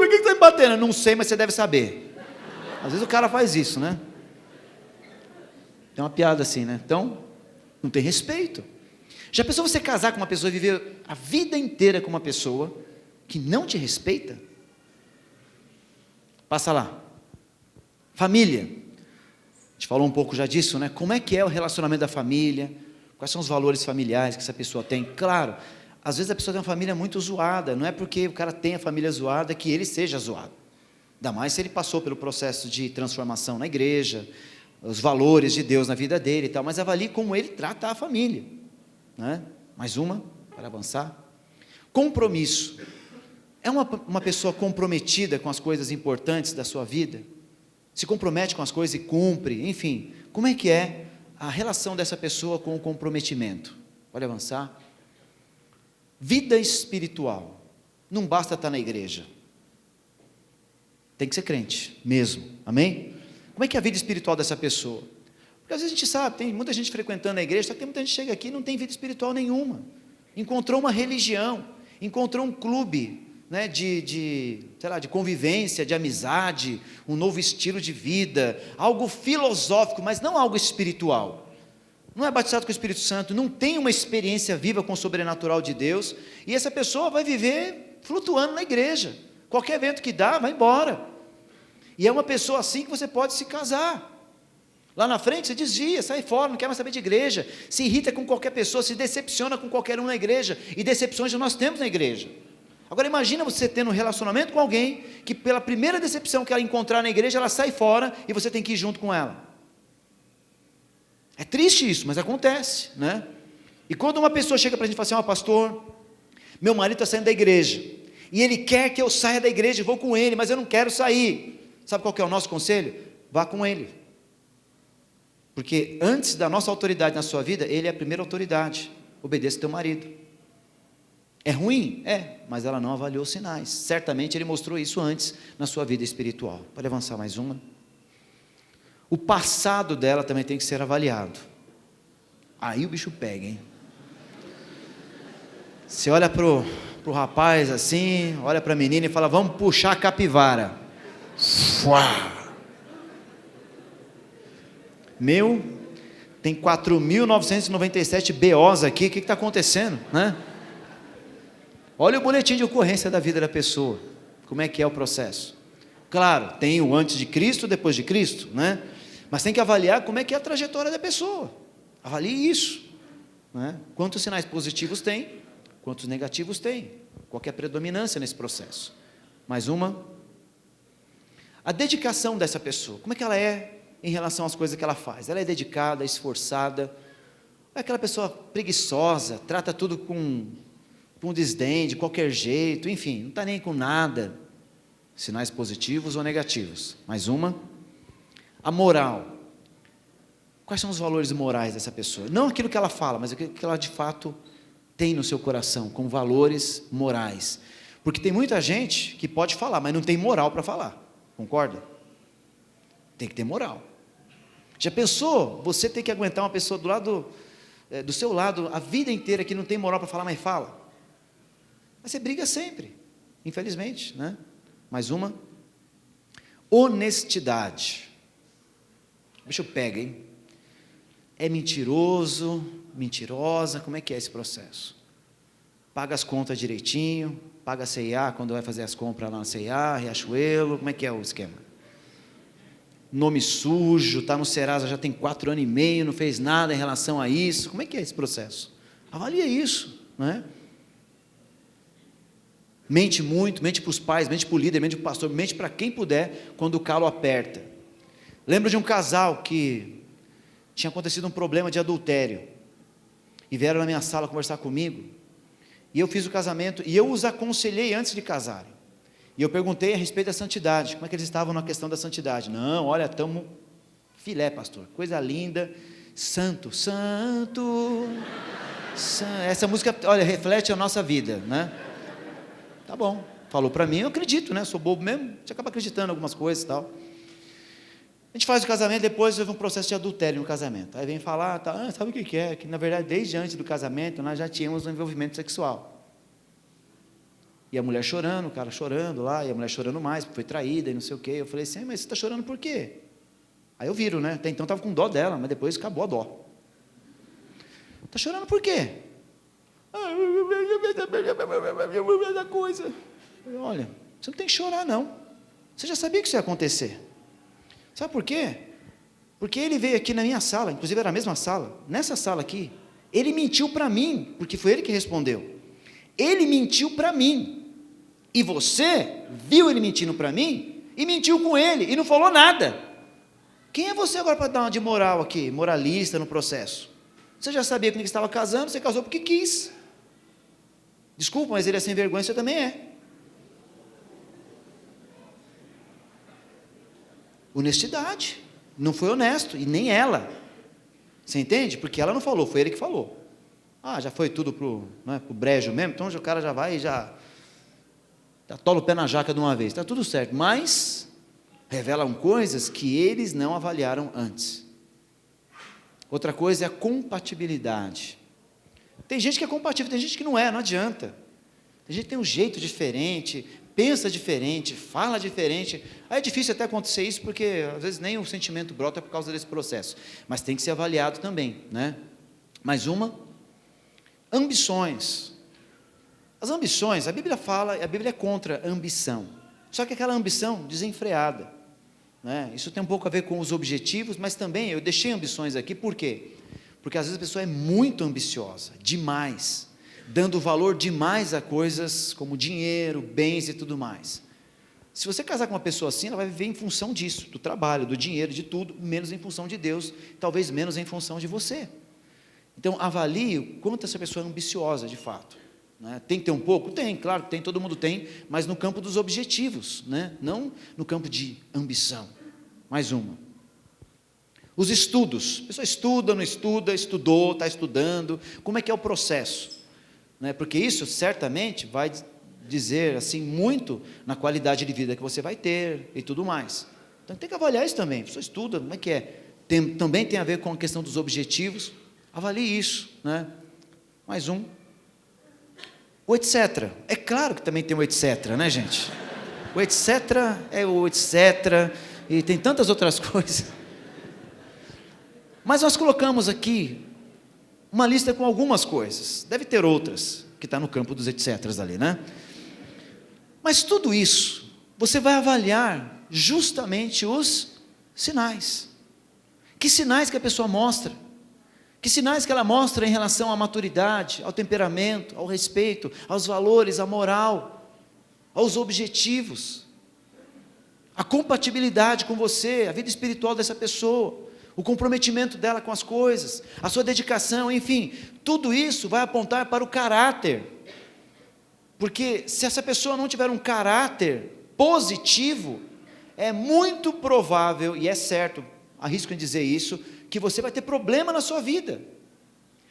que você está me batendo? Não sei, mas você deve saber. Às vezes o cara faz isso, né? Tem uma piada assim, né? Então, não tem respeito. Já pensou você casar com uma pessoa e viver a vida inteira com uma pessoa que não te respeita? Passa lá. Família. A gente falou um pouco já disso, né? Como é que é o relacionamento da família? Quais são os valores familiares que essa pessoa tem? Claro, às vezes a pessoa tem uma família muito zoada, não é porque o cara tem a família zoada que ele seja zoado. Ainda mais se ele passou pelo processo de transformação na igreja, os valores de Deus na vida dele e tal, mas avalie como ele trata a família. Né? Mais uma, para avançar. Compromisso. É uma pessoa comprometida com as coisas importantes da sua vida? Se compromete com as coisas e cumpre, enfim. Como é que é a relação dessa pessoa com o comprometimento? Pode avançar. Vida espiritual. Não basta estar na igreja. Tem que ser crente, mesmo. Amém? Como é que é a vida espiritual dessa pessoa? Porque às vezes a gente sabe, tem muita gente frequentando a igreja, só que tem muita gente que chega aqui e não tem vida espiritual nenhuma. Encontrou uma religião, encontrou um clube, né, de convivência, de amizade, um novo estilo de vida, algo filosófico, mas não algo espiritual. Não é batizado com o Espírito Santo, não tem uma experiência viva com o sobrenatural de Deus, e essa pessoa vai viver flutuando na igreja. Qualquer evento que dá, vai embora. E é uma pessoa assim que você pode se casar. Lá na frente você desvia, sai fora, não quer mais saber de igreja, se irrita com qualquer pessoa, se decepciona com qualquer um na igreja, e decepções nós temos na igreja. Agora imagina você tendo um relacionamento com alguém, que pela primeira decepção que ela encontrar na igreja, ela sai fora, e você tem que ir junto com ela. É triste isso, mas acontece, né? E quando uma pessoa chega para a gente e fala assim, pastor, meu marido está saindo da igreja, e ele quer que eu saia da igreja, e vou com ele, mas eu não quero sair. Sabe qual que é o nosso conselho? Vá com ele. Porque antes da nossa autoridade na sua vida, ele é a primeira autoridade. Obedeça teu marido. É ruim? É, mas ela não avaliou os sinais. Certamente ele mostrou isso antes na sua vida espiritual. Pode avançar mais uma. O passado dela também tem que ser avaliado. Aí o bicho pega, hein? Você olha pro rapaz assim, olha para a menina e fala, vamos puxar a capivara. Fuá! Meu, tem 4.997 BOs aqui, o que está acontecendo, né? Olha o boletim de ocorrência da vida da pessoa, como é que é o processo. Claro, tem o antes de Cristo, depois de Cristo, né? Mas tem que avaliar como é que é a trajetória da pessoa, avalie isso, né? Quantos sinais positivos tem, quantos negativos tem, qual que é a predominância nesse processo. Mais uma, a dedicação dessa pessoa, como é que ela é em relação às coisas que ela faz? Ela é dedicada, esforçada, é aquela pessoa preguiçosa, trata tudo com desdém, de qualquer jeito, enfim, não está nem com nada. Sinais positivos ou negativos. Mais uma, a moral. Quais são os valores morais dessa pessoa? Não aquilo que ela fala, mas aquilo que ela de fato tem no seu coração, com valores morais. Porque tem muita gente que pode falar, mas não tem moral para falar, concorda? Tem que ter moral. Já pensou você ter que aguentar uma pessoa do seu lado a vida inteira que não tem moral para falar, mas fala? Mas você briga sempre. infelizmente, né? Mais uma. Honestidade. O bicho pega, hein? É mentiroso, mentirosa, como é que é esse processo? Paga as contas direitinho, paga a C&A quando vai fazer as compras lá na C&A, Riachuelo, como é que é o esquema? Nome sujo, está no Serasa já tem 4 anos e meio, não fez nada em relação a isso, como é que é esse processo? Avalia isso, não é? Mente muito, mente para os pais, mente para o líder, mente para o pastor, mente para quem puder, quando o calo aperta. Lembro de um casal que tinha acontecido um problema de adultério, e vieram na minha sala conversar comigo, e eu fiz o casamento, e eu os aconselhei antes de casarem, e eu perguntei a respeito da santidade, como é que eles estavam na questão da santidade. Não, olha, estamos filé, pastor, coisa linda, santo, santo, essa música, olha, reflete a nossa vida, né? Tá bom, falou para mim, eu acredito, né? Sou bobo mesmo, a gente acaba acreditando em algumas coisas e tal. A gente faz o casamento, depois houve um processo de adultério no casamento. Aí vem falar, tá, sabe o que é? Que na verdade, desde antes do casamento, nós já tínhamos um envolvimento sexual. E a mulher chorando, o cara chorando lá, e a mulher chorando mais, porque foi traída e não sei o quê. Eu falei assim, mas você está chorando por quê? Aí eu viro, né? Até então estava com dó dela, mas depois acabou a dó. Está chorando por quê? Da coisa. Olha, você não tem que chorar não. Você já sabia que isso ia acontecer. Sabe por quê? Porque ele veio aqui na minha sala, inclusive era a mesma sala, nessa sala aqui, ele mentiu para mim, porque foi ele que respondeu. Ele mentiu para mim. E você viu ele mentindo para mim e mentiu com ele e não falou nada. Quem é você agora para dar uma de moral aqui, moralista no processo? Você já sabia com quem estava casando, você casou porque quis. Desculpa, mas ele é sem vergonha, você também é. Honestidade. Não foi honesto, e nem ela. Você entende? Porque ela não falou, foi ele que falou. Ah, já foi tudo pro brejo mesmo, então o cara já vai e já atola o pé na jaca de uma vez. Está tudo certo, mas revelam coisas que eles não avaliaram antes. Outra coisa é a compatibilidade. Tem gente que é compatível, tem gente que não é, não adianta. Tem gente que tem um jeito diferente, pensa diferente, fala diferente. Aí é difícil até acontecer isso, porque às vezes nem o sentimento brota por causa desse processo. Mas tem que ser avaliado também, né? Mais uma, ambições. As ambições, a Bíblia fala, a Bíblia é contra a ambição. Só que aquela ambição desenfreada, né? Isso tem um pouco a ver com os objetivos, mas também eu deixei ambições aqui, por quê? Porque às vezes a pessoa é muito ambiciosa, demais, dando valor demais a coisas como dinheiro, bens e tudo mais. Se você casar com uma pessoa assim, ela vai viver em função disso, do trabalho, do dinheiro, de tudo, menos em função de Deus, talvez menos em função de você. Então avalie o quanto essa pessoa é ambiciosa de fato. Né? Tem que ter um pouco? Tem, claro que tem, todo mundo tem, mas no campo dos objetivos, né? Não no campo de ambição. Mais uma. Os estudos, a pessoa estuda, não estuda, estudou, está estudando, como é que é o processo? Né? Porque isso certamente vai dizer assim muito na qualidade de vida que você vai ter e tudo mais. Então tem que avaliar isso também, a pessoa estuda, como é que é? Também tem a ver com a questão dos objetivos, avalie isso, né? Mais um. O etc. É claro que também tem o etc, né, gente? O etc é o etc, e tem tantas outras coisas. Mas nós colocamos aqui uma lista com algumas coisas. Deve ter outras, que está no campo dos etc ali, né? Mas tudo isso, você vai avaliar justamente os sinais. Que sinais que a pessoa mostra? Que sinais que ela mostra em relação à maturidade, ao temperamento, ao respeito, aos valores, à moral, aos objetivos, a compatibilidade com você, a vida espiritual dessa pessoa, o comprometimento dela com as coisas, a sua dedicação, enfim, tudo isso vai apontar para o caráter, porque se essa pessoa não tiver um caráter positivo, é muito provável, e é certo, arrisco em dizer isso, que você vai ter problema na sua vida,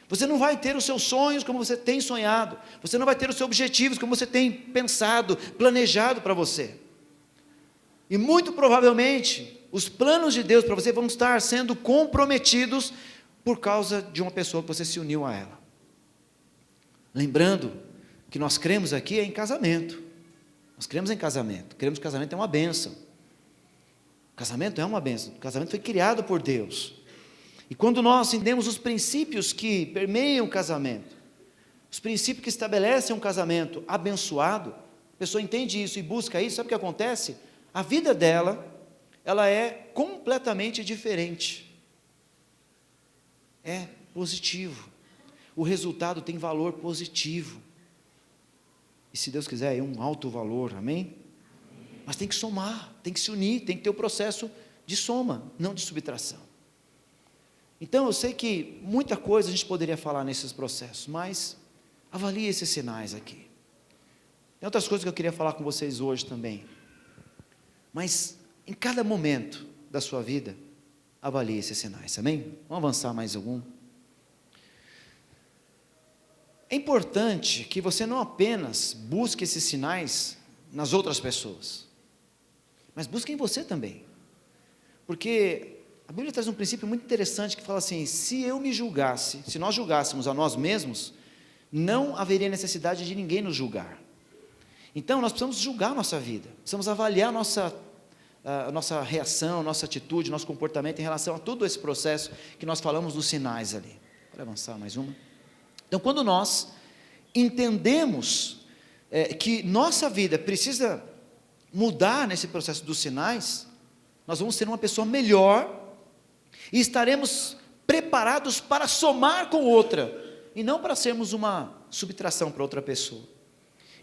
você não vai ter os seus sonhos como você tem sonhado, você não vai ter os seus objetivos como você tem pensado, planejado para você, e muito provavelmente, os planos de Deus para você vão estar sendo comprometidos por causa de uma pessoa que você se uniu a ela. Lembrando que nós cremos aqui em casamento. Nós cremos em casamento, cremos que casamento é uma bênção. Casamento é uma bênção, o casamento foi criado por Deus. E quando nós entendemos os princípios que permeiam o casamento, os princípios que estabelecem um casamento abençoado, a pessoa entende isso e busca isso, sabe o que acontece? A vida dela, ela é completamente diferente. É positivo. O resultado tem valor positivo. E se Deus quiser, é um alto valor, amém? Mas tem que somar, tem que se unir, tem que ter o processo de soma, não de subtração. Então eu sei que muita coisa a gente poderia falar nesses processos, mas avalie esses sinais aqui. Tem outras coisas que eu queria falar com vocês hoje também. Mas em cada momento da sua vida, avalie esses sinais, amém? Vamos avançar mais algum? É importante que você não apenas busque esses sinais nas outras pessoas, mas busque em você também. Porque a Bíblia traz um princípio muito interessante que fala assim: se eu me julgasse, se nós julgássemos a nós mesmos, não haveria necessidade de ninguém nos julgar. Então nós precisamos julgar a nossa vida, precisamos avaliar a nossa reação, a nossa atitude, nosso comportamento em relação a todo esse processo que nós falamos dos sinais ali. Pode avançar mais uma? Então, quando nós entendemos que nossa vida precisa mudar nesse processo dos sinais, nós vamos ser uma pessoa melhor e estaremos preparados para somar com outra, e não para sermos uma subtração para outra pessoa.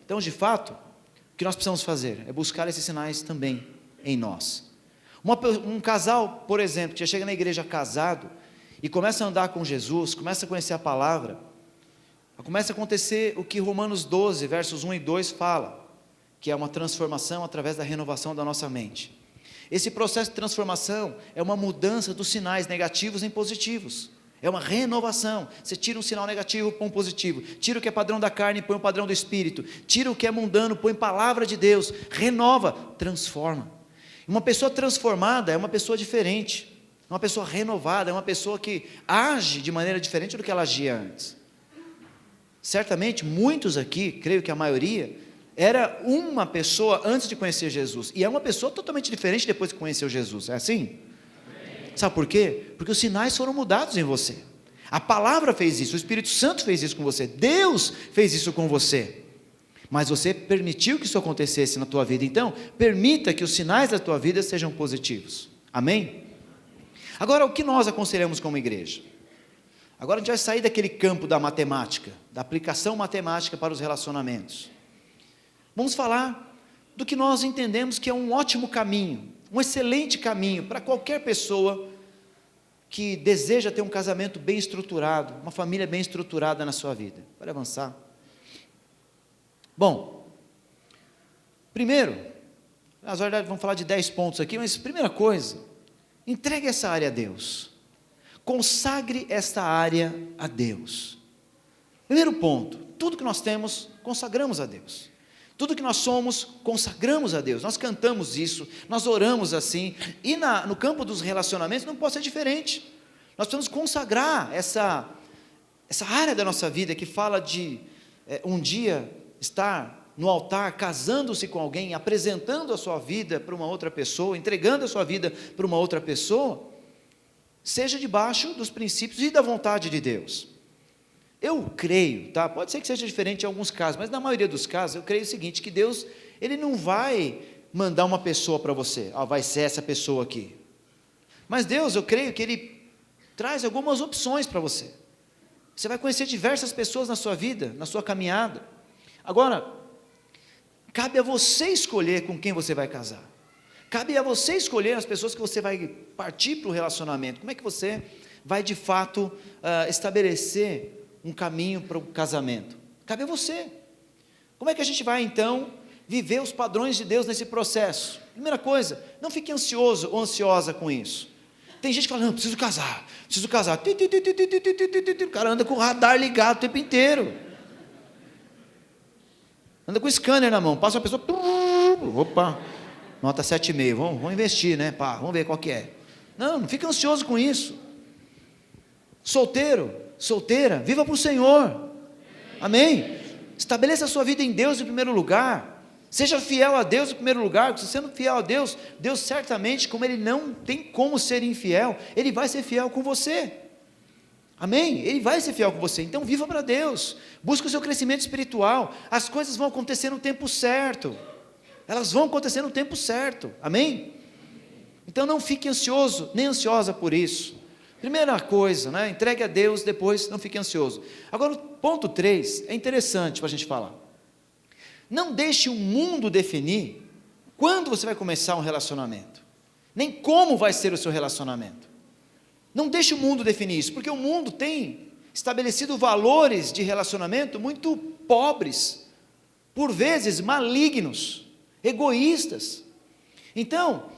Então, de fato, o que nós precisamos fazer é buscar esses sinais também em nós. Um casal, por exemplo, que já chega na igreja casado e começa a andar com Jesus, começa a conhecer a palavra, começa a acontecer o que Romanos 12, versos 1 e 2 fala, que é uma transformação através da renovação da nossa mente. Esse processo de transformação é uma mudança dos sinais negativos em positivos, é uma renovação. Você tira um sinal negativo, põe um positivo, tira o que é padrão da carne, põe o padrão do Espírito, tira o que é mundano, põe palavra de Deus, renova, transforma. Uma pessoa transformada é uma pessoa diferente, uma pessoa renovada, é uma pessoa que age de maneira diferente do que ela agia antes. Certamente muitos aqui, creio que a maioria, era uma pessoa antes de conhecer Jesus, e é uma pessoa totalmente diferente depois que conheceu Jesus, é assim? Amém. Sabe por quê? Porque os sinais foram mudados em você, a palavra fez isso, o Espírito Santo fez isso com você, Deus fez isso com você, mas você permitiu que isso acontecesse na tua vida. Então, permita que os sinais da tua vida sejam positivos, amém? Agora, o que nós aconselhamos como igreja? Agora a gente vai sair daquele campo da matemática, da aplicação matemática para os relacionamentos. Vamos falar do que nós entendemos que é um ótimo caminho, um excelente caminho para qualquer pessoa que deseja ter um casamento bem estruturado, uma família bem estruturada na sua vida. Pode avançar. Bom, primeiro, na verdade vamos falar de 10 pontos aqui, mas primeira coisa, entregue essa área a Deus. Consagre esta área a Deus. Primeiro ponto, tudo que nós temos, consagramos a Deus. Tudo que nós somos, consagramos a Deus. Nós cantamos isso, nós oramos assim, e no campo dos relacionamentos não pode ser diferente. Nós precisamos consagrar essa área da nossa vida que fala de um dia estar no altar, casando-se com alguém, apresentando a sua vida para uma outra pessoa, entregando a sua vida para uma outra pessoa, seja debaixo dos princípios e da vontade de Deus. Eu creio, tá? Pode ser que seja diferente em alguns casos, mas na maioria dos casos eu creio o seguinte, que Deus, Ele não vai mandar uma pessoa para você, vai ser essa pessoa aqui. Mas Deus, eu creio que Ele traz algumas opções para você. Você vai conhecer diversas pessoas na sua vida, na sua caminhada. Agora, cabe a você escolher com quem você vai casar. Cabe a você escolher as pessoas que você vai partir para o relacionamento. Como é que você vai de fato estabelecer um caminho para o casamento? Cabe a você. Como é que a gente vai então viver os padrões de Deus nesse processo? Primeira coisa, não fique ansioso ou ansiosa com isso. Tem gente que fala, não, preciso casar. O cara anda com o radar ligado o tempo inteiro. Anda com o scanner na mão, passa uma pessoa, opa, nota 7,5, vamos investir, né? Pá, vamos ver qual que é. Não fica ansioso com isso. Solteiro, solteira, viva para o Senhor. Amém? Estabeleça a sua vida em Deus em primeiro lugar. Seja fiel a Deus em primeiro lugar. Se sendo fiel a Deus, Deus certamente, como Ele não tem como ser infiel, Ele vai ser fiel com você. Amém? Ele vai ser fiel com você. Então viva para Deus, busque o seu crescimento espiritual. As coisas vão acontecer no tempo certo. Elas vão acontecer no tempo certo. Amém? Então não fique ansioso, nem ansiosa por isso. Primeira coisa, né? Entregue a Deus, depois não fique ansioso. Agora o ponto 3 é interessante para a gente falar. Não deixe o mundo definir quando você vai começar um relacionamento, nem como vai ser o seu relacionamento. Não deixe o mundo definir isso, porque o mundo tem estabelecido valores de relacionamento muito pobres, por vezes malignos, egoístas. Então,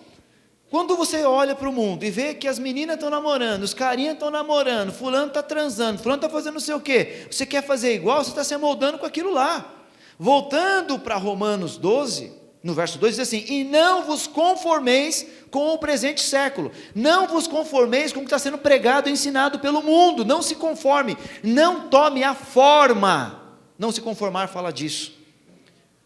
quando você olha para o mundo e vê que as meninas estão namorando, os carinhas estão namorando, fulano está transando, fulano está fazendo não sei o quê, você quer fazer igual, você está se amoldando com aquilo lá. Voltando para Romanos 12, no verso 2 diz assim: e não vos conformeis com o presente século, não vos conformeis com o que está sendo pregado e ensinado pelo mundo, não se conforme, não tome a forma, não se conformar fala disso.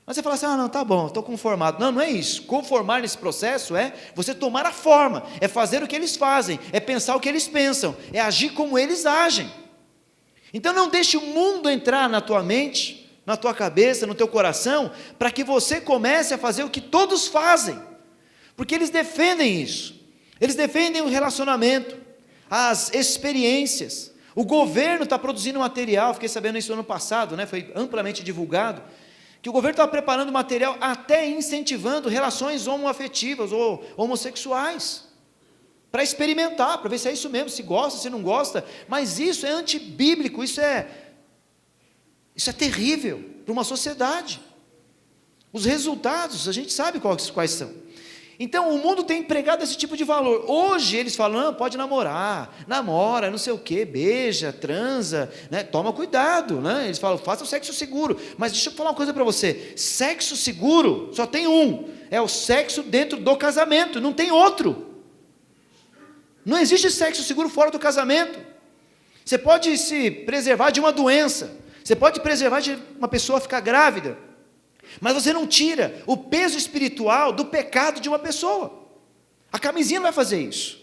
Mas você fala assim: ah não, tá bom, estou conformado. Não, não é isso. Conformar nesse processo é você tomar a forma, é fazer o que eles fazem, é pensar o que eles pensam, é agir como eles agem. Então não deixe o mundo entrar na tua mente, na tua cabeça, no teu coração, para que você comece a fazer o que todos fazem, porque eles defendem isso, eles defendem o relacionamento, as experiências. O governo está produzindo material, fiquei sabendo isso ano passado, né? Foi amplamente divulgado, que o governo está preparando material até incentivando relações homoafetivas ou homossexuais, para experimentar, para ver se é isso mesmo, se gosta, se não gosta. Mas isso é antibíblico, isso é terrível para uma sociedade. Os resultados, a gente sabe quais são. Então, o mundo tem empregado esse tipo de valor. Hoje, eles falam: não, pode namorar, namora, não sei o quê, beija, transa, né? Toma cuidado, né? Eles falam: faça o sexo seguro. Mas deixa eu falar uma coisa para você: sexo seguro só tem um, é o sexo dentro do casamento, não tem outro. Não existe sexo seguro fora do casamento. Você pode se preservar de uma doença, você pode preservar de uma pessoa ficar grávida, mas você não tira o peso espiritual do pecado de uma pessoa. A camisinha não vai fazer isso,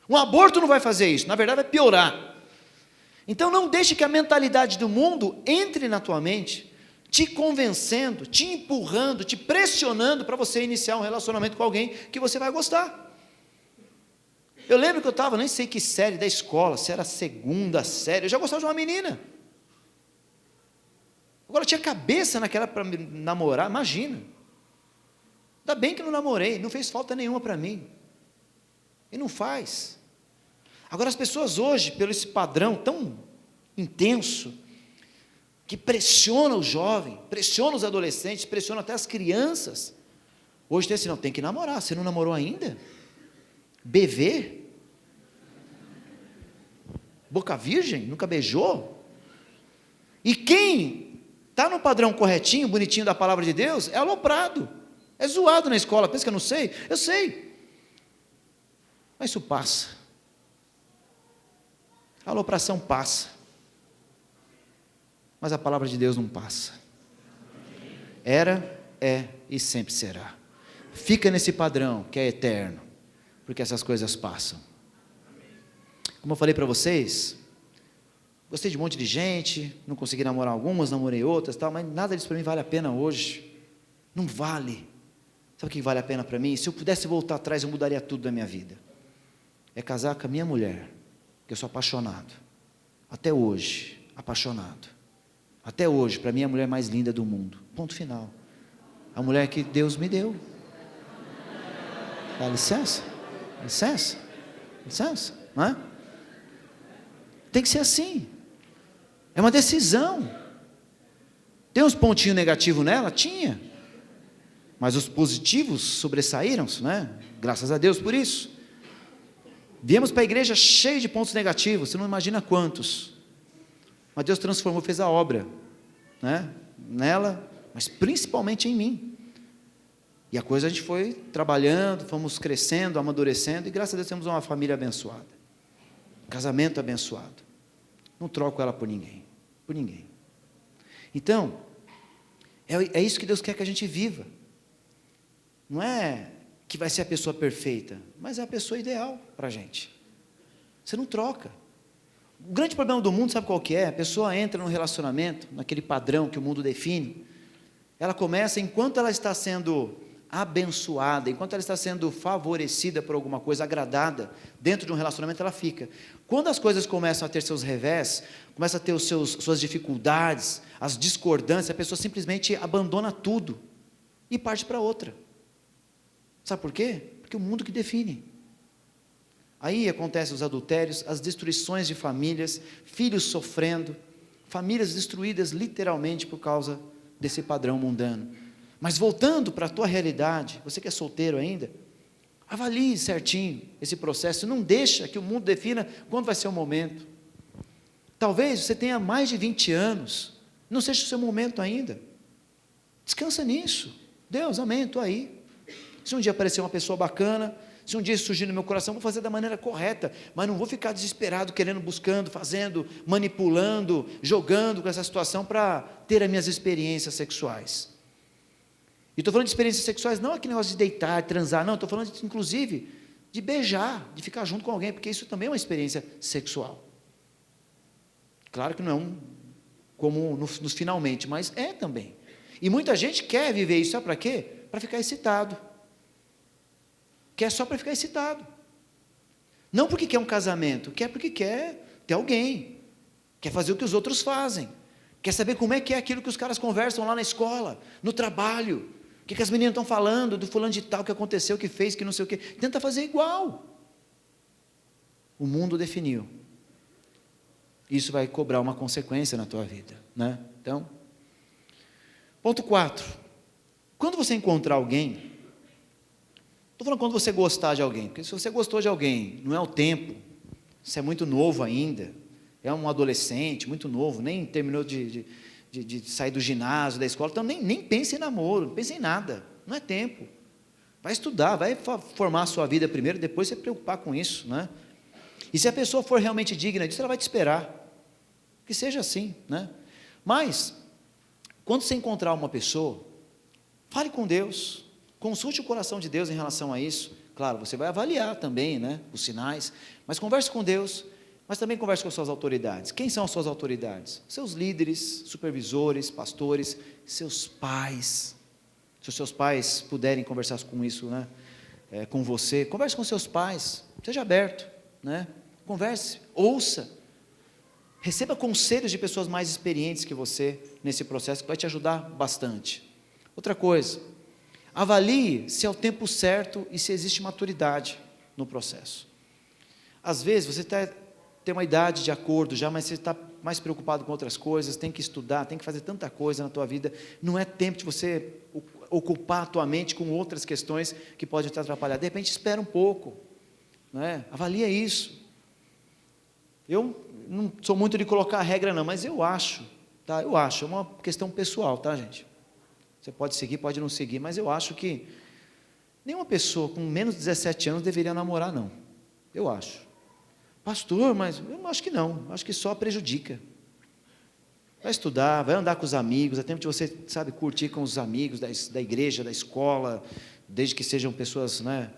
um aborto não vai fazer isso, na verdade vai piorar. Então não deixe que a mentalidade do mundo entre na tua mente, te convencendo, te empurrando, te pressionando para você iniciar um relacionamento com alguém que você vai gostar. Eu lembro que eu estava, nem sei que série da escola, se era a segunda série, eu já gostava de uma menina. Agora eu tinha cabeça naquela para me namorar, imagina. Ainda bem que não namorei, não fez falta nenhuma para mim. E não faz. Agora as pessoas hoje, pelo esse padrão tão intenso, que pressiona o jovem, pressiona os adolescentes, pressiona até as crianças. Hoje tem assim: não, tem que namorar, você não namorou ainda? BV? Boca virgem? Nunca beijou? E quem está no padrão corretinho, bonitinho da palavra de Deus, é aloprado, é zoado na escola. Pensa que eu não sei? Eu sei, mas isso passa, a alopração passa, mas a palavra de Deus não passa. Era, é e sempre será. Fica nesse padrão que é eterno, porque essas coisas passam. Como eu falei para vocês, gostei de um monte de gente, não consegui namorar algumas, namorei outras, tal, mas nada disso para mim vale a pena hoje. Não vale. Sabe o que vale a pena para mim? Se eu pudesse voltar atrás, eu mudaria tudo da minha vida. É casar com a minha mulher, que eu sou apaixonado. Até hoje, apaixonado. Até hoje, para mim, é a mulher mais linda do mundo. Ponto final. A mulher que Deus me deu. Dá licença? Licença? Licença? Não é? Tem que ser assim. É uma decisão. Tem uns pontinhos negativos nela? Tinha. Mas os positivos sobressaíram-se, né? Graças a Deus por isso. Viemos para a igreja cheio de pontos negativos, você não imagina quantos. Mas Deus transformou, fez a obra, né? Nela, mas principalmente em mim. E a coisa a gente foi trabalhando, fomos crescendo, amadurecendo, e graças a Deus temos uma família abençoada. Casamento abençoado. Não troco ela por ninguém. Por ninguém. Então, é isso que Deus quer que a gente viva. não é que vai ser a pessoa perfeita, mas é a pessoa ideal para a gente. Você não troca. O grande problema do mundo, sabe qual que é? A pessoa entra num relacionamento, naquele padrão que o mundo define, ela começa, enquanto ela está sendo abençoada, enquanto ela está sendo favorecida por alguma coisa, agradada, dentro de um relacionamento ela fica. Quando as coisas começam a ter seus revés, começam a ter suas dificuldades, as discordâncias, a pessoa simplesmente abandona tudo e parte para outra. Sabe por quê? Porque o mundo que define. Aí acontecem os adultérios, as destruições de famílias, filhos sofrendo, famílias destruídas literalmente por causa desse padrão mundano. Mas voltando para a tua realidade, você que é solteiro ainda, avalie certinho esse processo, não deixa que o mundo defina quando vai ser o momento. Talvez você tenha mais de 20 anos, não seja o seu momento ainda. Descansa nisso. Deus, amém, estou aí. Se um dia aparecer uma pessoa bacana, se um dia surgir no meu coração, vou fazer da maneira correta, mas não vou ficar desesperado, querendo, buscando, fazendo, manipulando, jogando com essa situação para ter as minhas experiências sexuais. E estou falando de experiências sexuais, não aquele negócio de deitar, transar, não, estou falando, inclusive, de beijar, de ficar junto com alguém, porque isso também é uma experiência sexual. Claro que não é como nos finalmente, mas é também. E muita gente quer viver isso, sabe para quê? Para ficar excitado. Quer só para ficar excitado. Não porque quer um casamento, quer porque quer ter alguém. Quer fazer o que os outros fazem. Quer saber como é que é aquilo que os caras conversam lá na escola, no trabalho. O que as meninas estão falando, do fulano de tal, que aconteceu, que fez, que não sei o quê. Tenta fazer igual. O mundo definiu. Isso vai cobrar uma consequência na tua vida, né? Então, ponto 4. Quando você encontrar alguém, estou falando quando você gostar de alguém, porque se você gostou de alguém, não é o tempo, você é muito novo ainda, é um adolescente, muito novo, nem terminou de sair do ginásio, da escola, então nem pense em namoro, não pense em nada, não é tempo. Vai estudar, vai formar a sua vida primeiro, depois você se preocupar com isso, né? E se a pessoa for realmente digna disso, ela vai te esperar, que seja assim, né? Mas, quando você encontrar uma pessoa, fale com Deus, consulte o coração de Deus em relação a isso. Claro, você vai avaliar também, né, os sinais, mas converse com Deus, mas também converse com as suas autoridades. Quem são as suas autoridades? Seus líderes, supervisores, pastores, seus pais. Se os seus pais puderem conversar com isso, né, com você, converse com seus pais, seja aberto, né, converse, ouça, receba conselhos de pessoas mais experientes que você nesse processo, que vai te ajudar bastante. Outra coisa, avalie se é o tempo certo e se existe maturidade no processo. Às vezes você tem uma idade de acordo já, mas você está mais preocupado com outras coisas, tem que estudar, tem que fazer tanta coisa na tua vida, não é tempo de você ocupar a tua mente com outras questões que podem te atrapalhar. De repente espera um pouco, né? Avalia isso. Eu não sou muito de colocar regra não, mas eu acho, tá? Eu acho, é uma questão pessoal, tá, gente? Você pode seguir, pode não seguir, mas eu acho que nenhuma pessoa com menos de 17 anos deveria namorar, não. Eu acho. Pastor, mas eu acho que não, acho que só prejudica. Vai estudar, vai andar com os amigos, é tempo de você, sabe, curtir com os amigos da igreja, da escola, desde que sejam pessoas, né,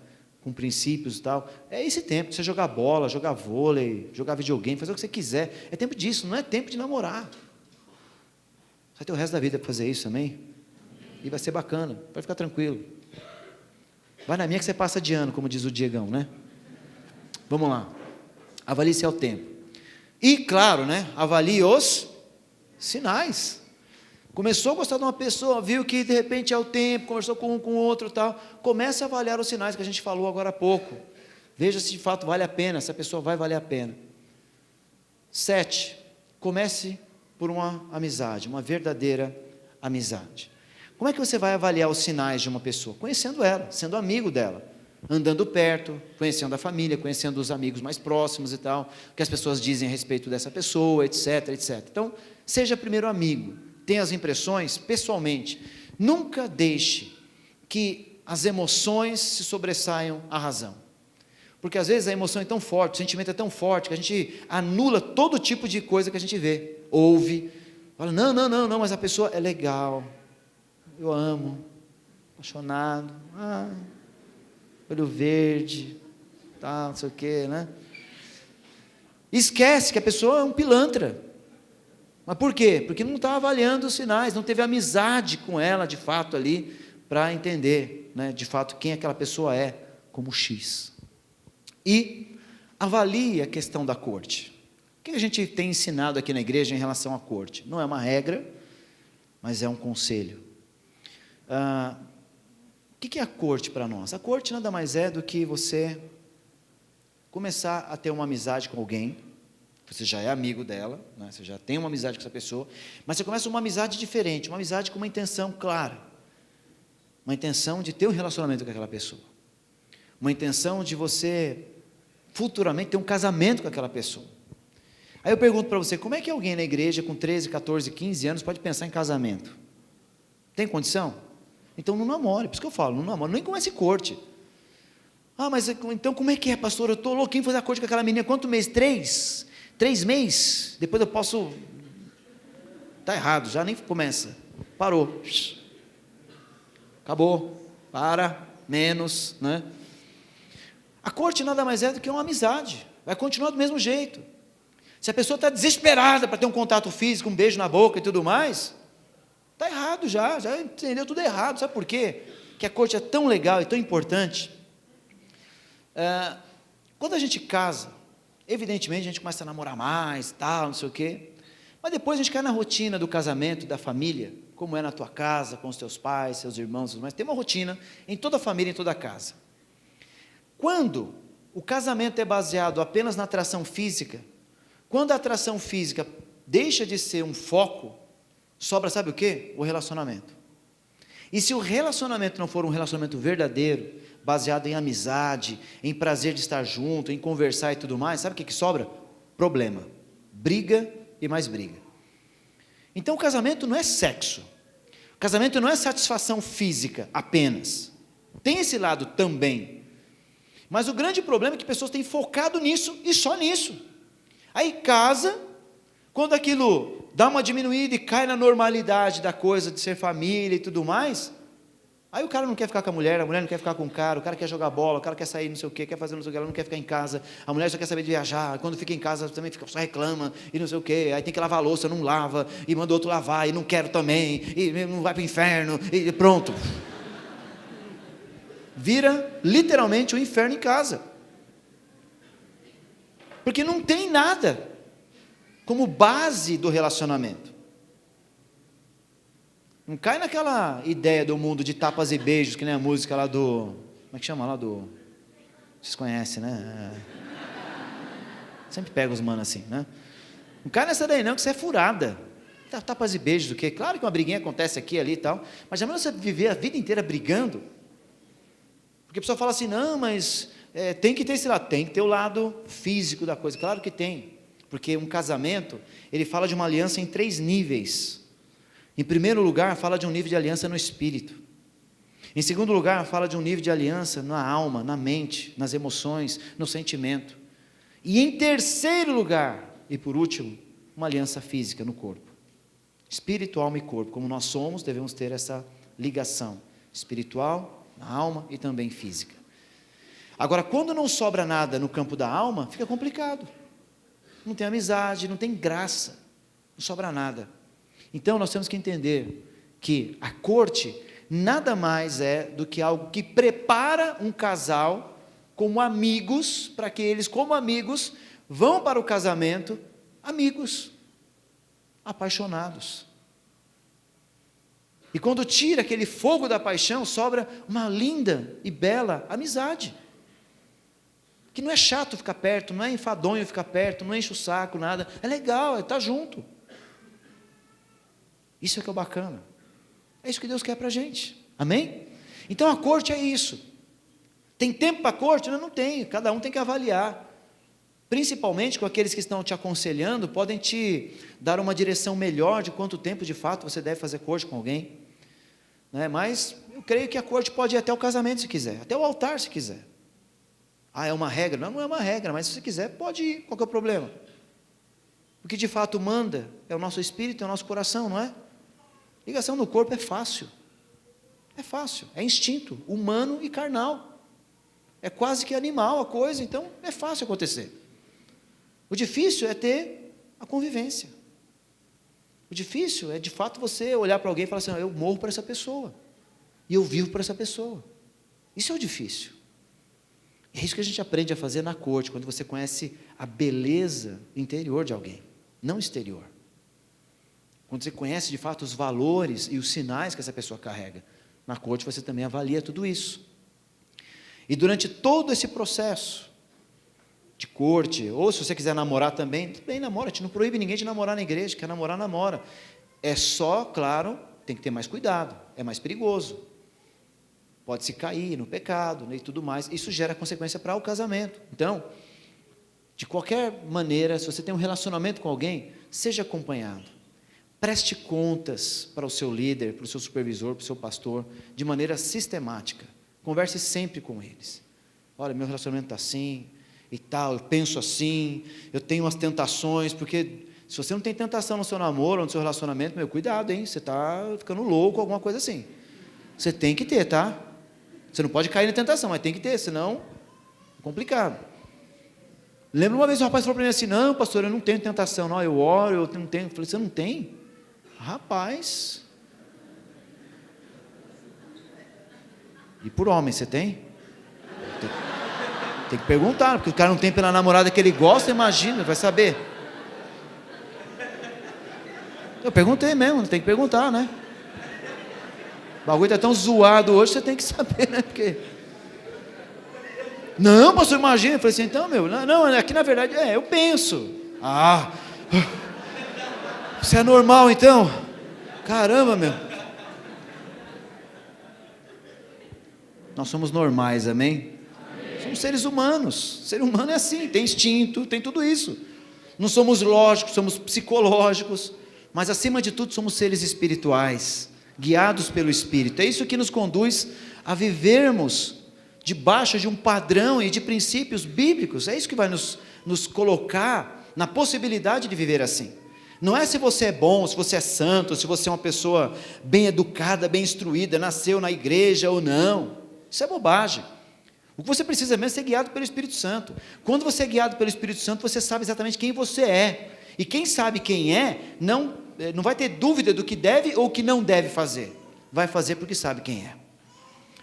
com princípios e tal. É esse tempo de você jogar bola, jogar vôlei, jogar videogame, fazer o que você quiser. É tempo disso, não é tempo de namorar. Você vai ter o resto da vida para fazer isso, amém? E vai ser bacana, pode ficar tranquilo. Vai na minha que você passa de ano, como diz o Diegão, né? Vamos lá. Avalie se é o tempo. E, claro, né? Avalie os sinais. Começou a gostar de uma pessoa, viu que de repente é o tempo, conversou com um, com o outro e tal. Comece a avaliar os sinais que a gente falou agora há pouco. Veja se de fato vale a pena, se a pessoa vai valer a pena. 7. Comece por uma amizade, uma verdadeira amizade. Como é que você vai avaliar os sinais de uma pessoa? Conhecendo ela, sendo amigo dela, andando perto, conhecendo a família, conhecendo os amigos mais próximos e tal, o que as pessoas dizem a respeito dessa pessoa, etc, etc. Então, seja primeiro amigo, tenha as impressões pessoalmente. Nunca deixe que as emoções se sobressaiam à razão. Porque às vezes a emoção é tão forte, o sentimento é tão forte, que a gente anula todo tipo de coisa que a gente vê, ouve, fala, não, mas a pessoa é legal, eu amo, apaixonado, olho verde, tal, não sei o quê, né? Esquece que a pessoa é um pilantra. Mas por quê? Porque não está avaliando os sinais, não teve amizade com ela, de fato, ali, para entender, né, de fato, quem aquela pessoa é, como X. E avalie a questão da corte. O que a gente tem ensinado aqui na igreja em relação à corte? Não é uma regra, mas é um conselho. O que é a corte para nós? A corte nada mais é do que você começar a ter uma amizade com alguém, você já é amigo dela, né? Você já tem uma amizade com essa pessoa, mas você começa uma amizade diferente, uma amizade com uma intenção clara, uma intenção de ter um relacionamento com aquela pessoa, uma intenção de você futuramente ter um casamento com aquela pessoa. Aí eu pergunto para você, como é que alguém na igreja com 13, 14, 15 anos pode pensar em casamento? Tem condição? Então não namore, por isso que eu falo, não namore, nem comece corte. Mas então como é que é, pastor? Eu estou louquinho fazer a corte com aquela menina, quanto mês? 3 meses? Depois eu posso... Está errado, já nem começa, parou, acabou, menos, né? A corte nada mais é do que uma amizade, vai continuar do mesmo jeito. Se a pessoa está desesperada para ter um contato físico, um beijo na boca e tudo mais, está errado já entendeu tudo errado. Sabe por quê? Que a corte é tão legal e tão importante. Quando a gente casa, evidentemente a gente começa a namorar mais, tal, não sei o quê, mas depois a gente cai na rotina do casamento, da família, como é na tua casa, com os teus pais, seus irmãos, mas tem uma rotina em toda a família, em toda a casa. Quando o casamento é baseado apenas na atração física, quando a atração física deixa de ser um foco, sobra, sabe o quê? O relacionamento. E se o relacionamento não for um relacionamento verdadeiro, baseado em amizade, em prazer de estar junto, em conversar e tudo mais, sabe o que sobra? Problema, briga e mais briga. Então o casamento não é sexo, o casamento não é satisfação física apenas, tem esse lado também, mas o grande problema é que pessoas têm focado nisso e só nisso. Aí casa, quando aquilo dá uma diminuída e cai na normalidade da coisa de ser família e tudo mais, aí o cara não quer ficar com a mulher não quer ficar com o cara quer jogar bola, o cara quer sair não sei o que, quer fazer não sei o que, ela não quer ficar em casa, a mulher só quer saber de viajar, quando fica em casa também só reclama, e não sei o que, aí tem que lavar a louça, não lava, e manda outro lavar, e não quero também, e não vai para o inferno, e pronto. Vira literalmente um inferno em casa. Porque não tem nada como base do relacionamento. Não cai naquela ideia do mundo de tapas e beijos, que nem a música lá do... Como é que chama lá do... Vocês conhecem, né? Sempre pega os manos assim, né? Não cai nessa daí não, que isso é furada. Tapas e beijos, o quê? Claro que uma briguinha acontece aqui, ali e tal, mas já menos você viver a vida inteira brigando. Porque a pessoa fala assim, não, mas... tem que ter esse lado, tem que ter o lado físico da coisa, claro que tem, porque um casamento, ele fala de uma aliança em 3 níveis. Em primeiro lugar, fala de um nível de aliança no espírito. Em segundo lugar, fala de um nível de aliança na alma, na mente, nas emoções, no sentimento. E em terceiro lugar, e por último, uma aliança física no corpo. Espírito, alma e corpo, como nós somos, devemos ter essa ligação espiritual, na alma e também física. Agora, quando não sobra nada no campo da alma, fica complicado. Não tem amizade, não tem graça, não sobra nada. Então, nós temos que entender que a corte nada mais é do que algo que prepara um casal como amigos, para que eles, como amigos, vão para o casamento, amigos, apaixonados. E quando tira aquele fogo da paixão, sobra uma linda e bela amizade. Que não é chato ficar perto, não é enfadonho ficar perto, não enche o saco, nada. É legal, é estar junto. Isso é que é o bacana. É isso que Deus quer para a gente. Amém? Então a corte é isso. Tem tempo para a corte? Não tem. Cada um tem que avaliar. Principalmente com aqueles que estão te aconselhando, podem te dar uma direção melhor de quanto tempo de fato você deve fazer corte com alguém. Né? Mas eu creio que a corte pode ir até o casamento se quiser, até o altar se quiser. É uma regra? Não é uma regra, mas se você quiser, pode ir, qual que é o problema? O que de fato manda é o nosso espírito, é o nosso coração, não é? Ligação no corpo é fácil, É fácil, é instinto, humano e carnal. É quase que animal a coisa, então é fácil acontecer. O difícil é ter a convivência. O difícil é, de fato, você olhar para alguém e falar assim, eu morro para essa pessoa. E eu vivo para essa pessoa. Isso é o difícil. É isso que a gente aprende a fazer na corte, quando você conhece a beleza interior de alguém, não exterior. Quando você conhece, de fato, os valores e os sinais que essa pessoa carrega. Na corte você também avalia tudo isso. E durante todo esse processo de corte, ou se você quiser namorar também, tudo bem, namora, a gente não proíbe ninguém de namorar na igreja, quer namorar, namora. É só, claro, tem que ter mais cuidado, é mais perigoso. Pode-se cair no pecado, né, e tudo mais. Isso gera consequência para o casamento. Então, de qualquer maneira, se você tem um relacionamento com alguém, seja acompanhado. Preste contas para o seu líder, para o seu supervisor, para o seu pastor, de maneira sistemática. Converse sempre com eles. Olha, meu relacionamento está assim e tal, eu penso assim, eu tenho umas tentações, porque se você não tem tentação no seu namoro ou no seu relacionamento, meu, cuidado, hein? Você está ficando louco, alguma coisa assim. Você tem que ter, tá? Você não pode cair na tentação, mas tem que ter, senão é complicado. Lembra uma vez o rapaz falou para mim assim, não, pastor, eu não tenho tentação, não, eu oro, eu não tenho. Eu falei, você não tem? Rapaz. E por homem, você tem? Tem que perguntar, porque o cara não tem pela namorada que ele gosta, imagina, vai saber. Eu perguntei mesmo, tem que perguntar, né? O bagulho está tão zoado hoje, você tem que saber, né? Porque... Não, pastor, imagina. Eu falei assim, então, meu, não, aqui na verdade, eu penso. Isso é normal, então? Caramba, meu. Nós somos normais, amém? Somos seres humanos. Ser humano é assim, tem instinto, tem tudo isso. Não somos lógicos, somos psicológicos, mas acima de tudo somos seres espirituais, guiados pelo Espírito. É isso que nos conduz a vivermos debaixo de um padrão e de princípios bíblicos. É isso que vai nos colocar na possibilidade de viver assim. Não é se você é bom, se você é santo, se você é uma pessoa bem educada, bem instruída, nasceu na igreja ou não. Isso é bobagem. O que você precisa mesmo é ser guiado pelo Espírito Santo. Quando você é guiado pelo Espírito Santo, você sabe exatamente quem você é. E quem sabe quem é, não vai ter dúvida do que deve ou que não deve fazer. Vai fazer porque sabe quem é.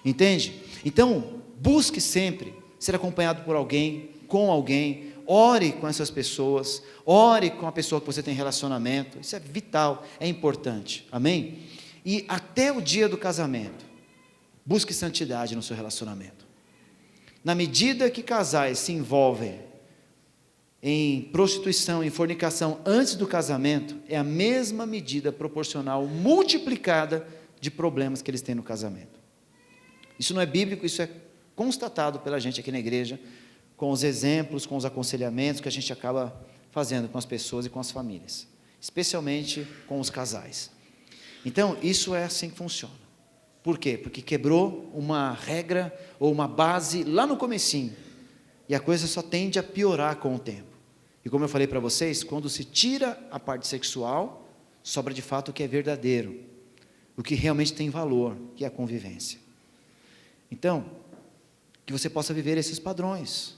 Entende? Então, busque sempre ser acompanhado por alguém, com alguém. Ore com essas pessoas. Ore com a pessoa que você tem relacionamento. Isso é vital, é importante. Amém? E até o dia do casamento, busque santidade no seu relacionamento. Na medida que casais se envolvem em prostituição, em fornicação antes do casamento, é a mesma medida proporcional, multiplicada de problemas que eles têm no casamento. Isso não é bíblico, isso é constatado pela gente aqui na igreja, com os exemplos, com os aconselhamentos que a gente acaba fazendo com as pessoas e com as famílias, especialmente com os casais. Então, isso é assim que funciona. Por quê? Porque quebrou uma regra ou uma base lá no comecinho, e a coisa só tende a piorar com o tempo. E como eu falei para vocês, quando se tira a parte sexual, sobra de fato o que é verdadeiro, o que realmente tem valor, que é a convivência. Então, que você possa viver esses padrões,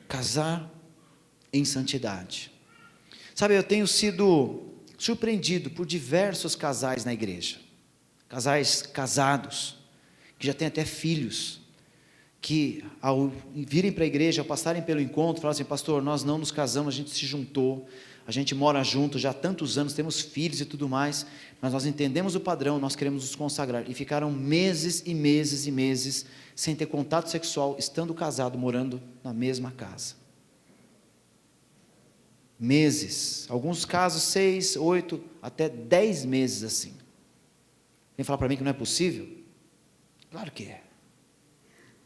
casar em santidade. Sabe, eu tenho sido surpreendido por diversos casais na igreja, casais casados, que já têm até filhos, que ao virem para a igreja, ao passarem pelo encontro, falam assim, pastor, nós não nos casamos, a gente se juntou, a gente mora junto já há tantos anos, temos filhos e tudo mais, mas nós entendemos o padrão, nós queremos nos consagrar, e ficaram meses e meses e meses, sem ter contato sexual, estando casado, morando na mesma casa. Meses, alguns casos 6, 8, até 10 meses assim. Vem falar para mim que não é possível? Claro que é.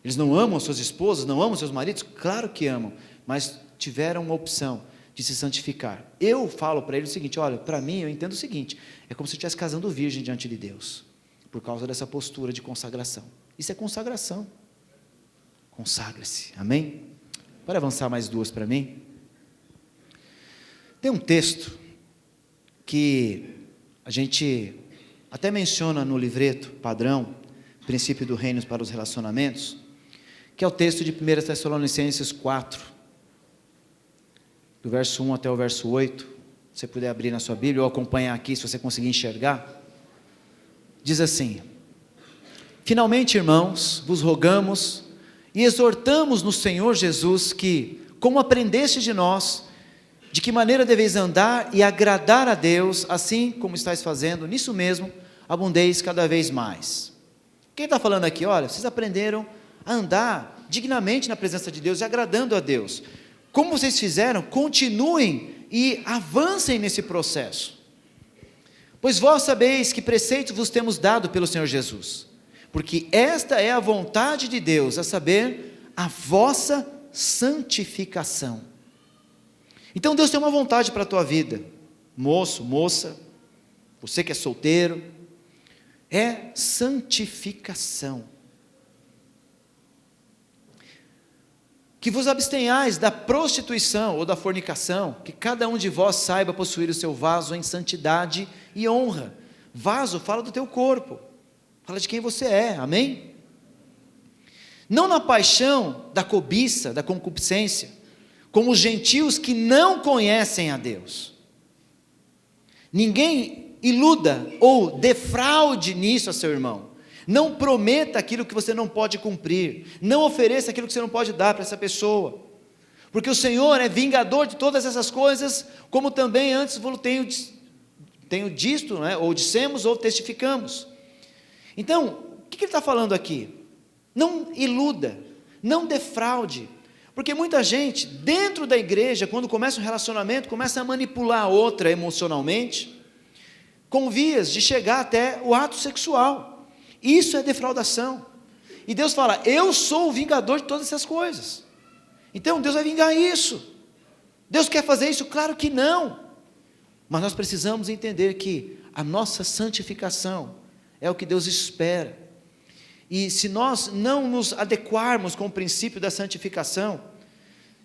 Eles não amam suas esposas, não amam seus maridos? Claro que amam, mas tiveram uma opção de se santificar. Eu falo para eles o seguinte, olha, para mim eu entendo o seguinte, é como se eu estivesse casando virgem diante de Deus, por causa dessa postura de consagração. Isso é consagração. Consagre-se, amém? Pode avançar mais duas para mim? Tem um texto que a gente até menciona no livreto padrão, princípio do reino para os relacionamentos, que é o texto de 1 Tessalonicenses 4, do verso 1 até o verso 8, se você puder abrir na sua Bíblia, ou acompanhar aqui, se você conseguir enxergar, diz assim: finalmente, irmãos, vos rogamos e exortamos no Senhor Jesus que, como aprendeste de nós, de que maneira deveis andar e agradar a Deus, assim como estáis fazendo, nisso mesmo, abundeis cada vez mais. Quem está falando aqui? Olha, vocês aprenderam a andar dignamente na presença de Deus e agradando a Deus. Como vocês fizeram, continuem e avancem nesse processo. Pois vós sabeis que preceitos vos temos dado pelo Senhor Jesus, porque esta é a vontade de Deus, a saber, a vossa santificação. Então Deus tem uma vontade para a tua vida, moço, moça, você que é solteiro, é santificação. Que vos abstenhais da prostituição ou da fornicação, que cada um de vós saiba possuir o seu vaso em santidade e honra. Vaso fala do teu corpo, fala de quem você é, amém? Não na paixão da cobiça, da concupiscência, como os gentios que não conhecem a Deus. Ninguém iluda ou defraude nisso a seu irmão. Não prometa aquilo que você não pode cumprir. Não ofereça aquilo que você não pode dar para essa pessoa. Porque o Senhor é vingador de todas essas coisas, como também antes tenho dito, né, ou dissemos, ou testificamos. Então, o que ele está falando aqui? Não iluda, não defraude. Porque muita gente, dentro da igreja, quando começa um relacionamento, começa a manipular a outra emocionalmente, com vias de chegar até o ato sexual. Isso é defraudação. E Deus fala: eu sou o vingador de todas essas coisas. Então Deus vai vingar isso. Deus quer fazer isso? Claro que não. Mas nós precisamos entender que a nossa santificação é o que Deus espera. E se nós não nos adequarmos com o princípio da santificação,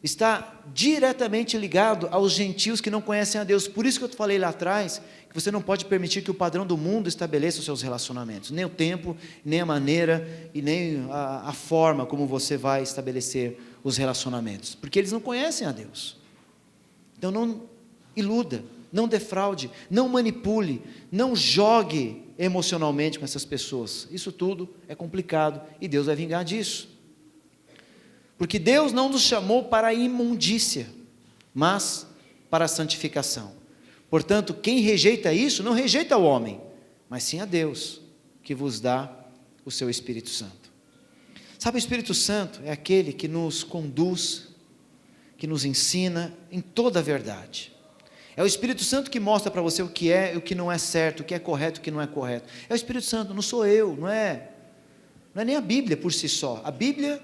está diretamente ligado aos gentios que não conhecem a Deus. Por isso que eu falei lá atrás, que você não pode permitir que o padrão do mundo estabeleça os seus relacionamentos, nem o tempo, nem a maneira e nem a forma como você vai estabelecer os relacionamentos, porque eles não conhecem a Deus. Então não iluda, não defraude, não manipule, não jogue emocionalmente com essas pessoas. Isso tudo é complicado e Deus vai vingar disso. Porque Deus não nos chamou para a imundícia, mas para a santificação. Portanto, quem rejeita isso, não rejeita o homem, mas sim a Deus, que vos dá o seu Espírito Santo. Sabe, o Espírito Santo é aquele que nos conduz, que nos ensina em toda a verdade. É o Espírito Santo que mostra para você o que é e o que não é certo, o que é correto e o que não é correto. É o Espírito Santo, não sou eu, não é nem a Bíblia por si só. A Bíblia,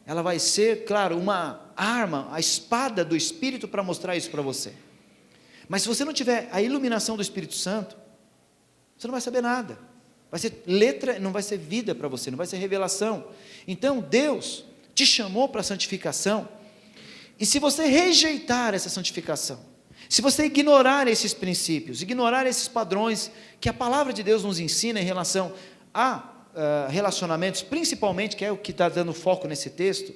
ela vai ser, claro, uma arma, a espada do Espírito para mostrar isso para você. Mas se você não tiver a iluminação do Espírito Santo, você não vai saber nada. Vai ser letra, não vai ser vida para você, não vai ser revelação. Então Deus te chamou para a santificação, e se você rejeitar essa santificação, se você ignorar esses princípios, ignorar esses padrões que a palavra de Deus nos ensina em relação a relacionamentos, principalmente, que é o que está dando foco nesse texto,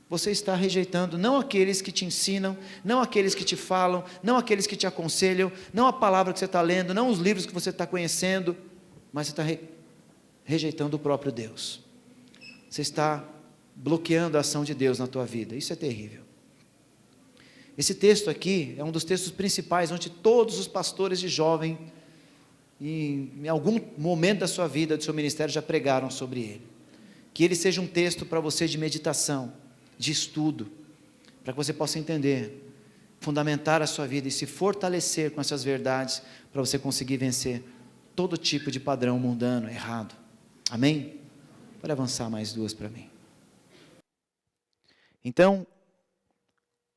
você está rejeitando não aqueles que te ensinam, não aqueles que te falam, não aqueles que te aconselham, não a palavra que você está lendo, não os livros que você está conhecendo, mas você está rejeitando o próprio Deus. Você está bloqueando a ação de Deus na tua vida. Isso é terrível. Esse texto aqui é um dos textos principais, onde todos os pastores de jovem, em algum momento da sua vida, do seu ministério, já pregaram sobre ele. Que ele seja um texto para você de meditação, de estudo, para que você possa entender, fundamentar a sua vida e se fortalecer com essas verdades, para você conseguir vencer todo tipo de padrão mundano, errado. Amém? Pode avançar mais duas para mim. Então,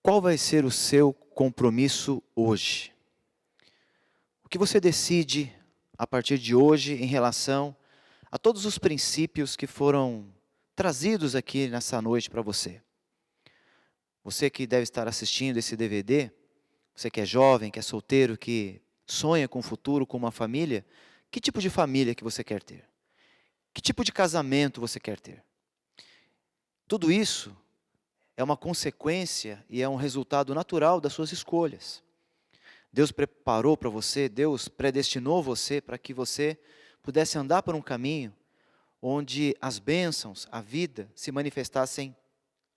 qual vai ser o seu compromisso hoje? O que você decide a partir de hoje em relação a todos os princípios que foram trazidos aqui nessa noite para você? Você que deve estar assistindo esse DVD, você que é jovem, que é solteiro, que sonha com o futuro, com uma família, que tipo de família que você quer ter? Que tipo de casamento você quer ter? Tudo isso é uma consequência e é um resultado natural das suas escolhas. Deus preparou para você, Deus predestinou você para que você pudesse andar por um caminho onde as bênçãos, a vida, se manifestassem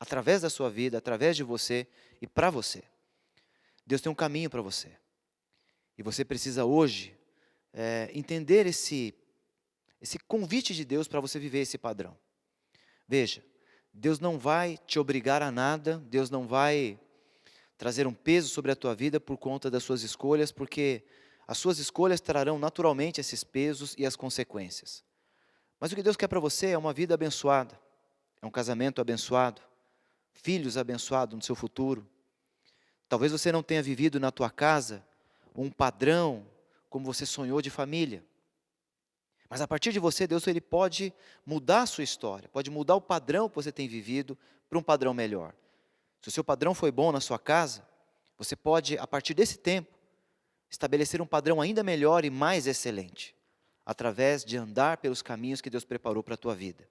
através da sua vida, através de você e para você. Deus tem um caminho para você. E você precisa hoje entender esse convite de Deus para você viver esse padrão. Veja, Deus não vai te obrigar a nada, Deus não vai trazer um peso sobre a tua vida por conta das suas escolhas, porque as suas escolhas trarão naturalmente esses pesos e as consequências. Mas o que Deus quer para você é uma vida abençoada, é um casamento abençoado, filhos abençoados no seu futuro. Talvez você não tenha vivido na tua casa um padrão como você sonhou de família. Mas a partir de você, Deus ele pode mudar a sua história, pode mudar o padrão que você tem vivido para um padrão melhor. Se o seu padrão foi bom na sua casa, você pode, a partir desse tempo, estabelecer um padrão ainda melhor e mais excelente, através de andar pelos caminhos que Deus preparou para a tua vida.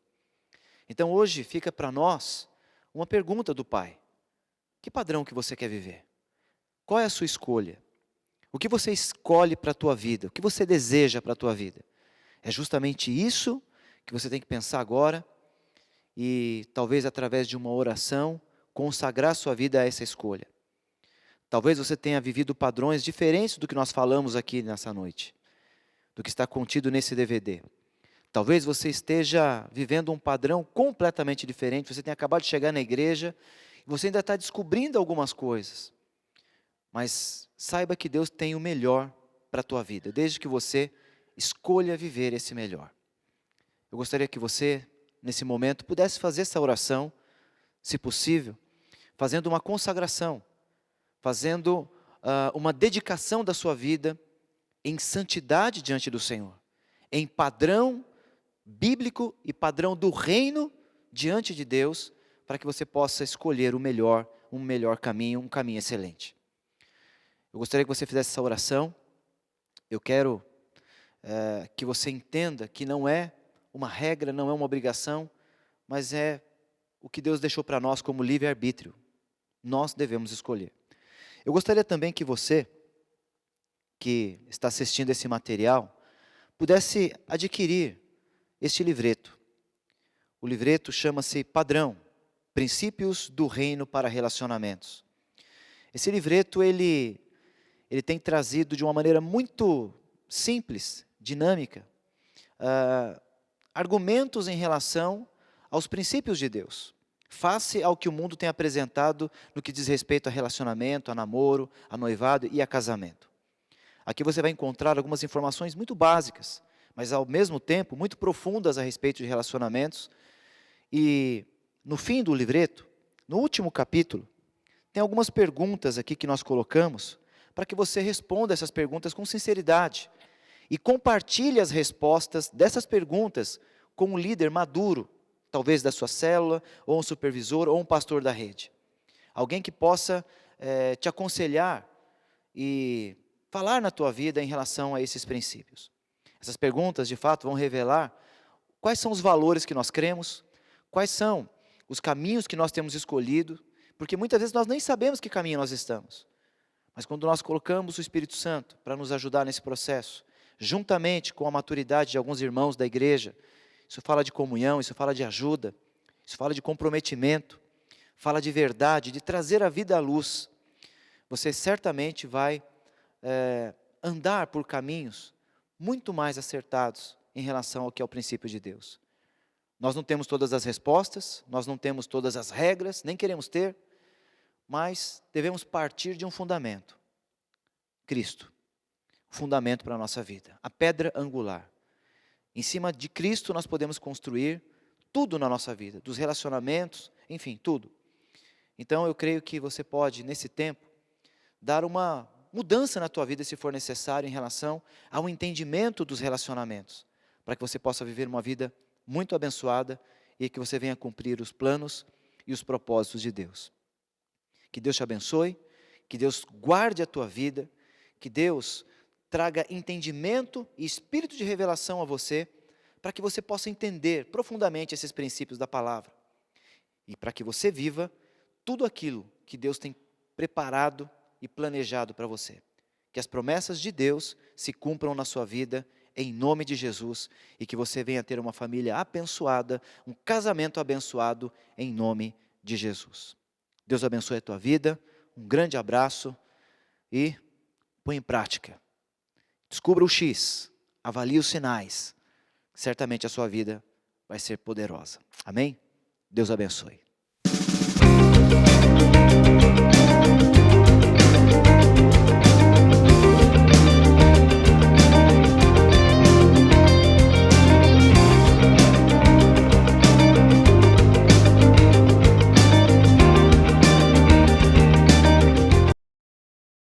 Então hoje fica para nós uma pergunta do Pai. Que padrão que você quer viver? Qual é a sua escolha? O que você escolhe para a tua vida? O que você deseja para a tua vida? É justamente isso que você tem que pensar agora e talvez através de uma oração consagrar sua vida a essa escolha. Talvez você tenha vivido padrões diferentes do que nós falamos aqui nessa noite, do que está contido nesse DVD. Talvez você esteja vivendo um padrão completamente diferente, você tenha acabado de chegar na igreja e você ainda está descobrindo algumas coisas. Mas saiba que Deus tem o melhor para a tua vida, desde que você escolha viver esse melhor. Eu gostaria que você, nesse momento, pudesse fazer essa oração, se possível, fazendo uma consagração, fazendo uma dedicação da sua vida em santidade diante do Senhor, em padrão bíblico e padrão do reino diante de Deus, para que você possa escolher o melhor, um melhor caminho, um caminho excelente. Eu gostaria que você fizesse essa oração. Eu quero que você entenda que não é uma regra, não é uma obrigação, mas é o que Deus deixou para nós como livre-arbítrio. Nós devemos escolher. Eu gostaria também que você, que está assistindo esse material, pudesse adquirir este livreto. O livreto chama-se Padrão, Princípios do Reino para Relacionamentos. Esse livreto, ele tem trazido de uma maneira muito simples, dinâmica, argumentos em relação aos princípios de Deus, face ao que o mundo tem apresentado no que diz respeito a relacionamento, a namoro, a noivado e a casamento. Aqui você vai encontrar algumas informações muito básicas, mas ao mesmo tempo muito profundas a respeito de relacionamentos. E no fim do livreto, no último capítulo, tem algumas perguntas aqui que nós colocamos para que você responda essas perguntas com sinceridade e compartilhe as respostas dessas perguntas com um líder maduro, talvez da sua célula, ou um supervisor, ou um pastor da rede. Alguém que possa te aconselhar e falar na tua vida em relação a esses princípios. Essas perguntas, de fato, vão revelar quais são os valores que nós cremos, quais são os caminhos que nós temos escolhido, porque muitas vezes nós nem sabemos que caminho nós estamos. Mas quando nós colocamos o Espírito Santo para nos ajudar nesse processo, juntamente com a maturidade de alguns irmãos da igreja, isso fala de comunhão, isso fala de ajuda, isso fala de comprometimento, fala de verdade, de trazer a vida à luz. Você certamente vai andar por caminhos muito mais acertados em relação ao que é o princípio de Deus. Nós não temos todas as respostas, nós não temos todas as regras, nem queremos ter, mas devemos partir de um fundamento. Cristo, o fundamento para a nossa vida, a pedra angular. Em cima de Cristo nós podemos construir tudo na nossa vida, dos relacionamentos, enfim, tudo. Então eu creio que você pode, nesse tempo, dar uma mudança na tua vida se for necessário em relação ao entendimento dos relacionamentos, para que você possa viver uma vida muito abençoada e que você venha cumprir os planos e os propósitos de Deus. Que Deus te abençoe, que Deus guarde a tua vida, que Deus traga entendimento e espírito de revelação a você, para que você possa entender profundamente esses princípios da palavra e para que você viva tudo aquilo que Deus tem preparado e planejado para você. Que as promessas de Deus se cumpram na sua vida, em nome de Jesus, e que você venha ter uma família abençoada, um casamento abençoado, em nome de Jesus. Deus abençoe a tua vida, um grande abraço e põe em prática. Descubra o X, avalie os sinais, certamente a sua vida vai ser poderosa. Amém? Deus abençoe.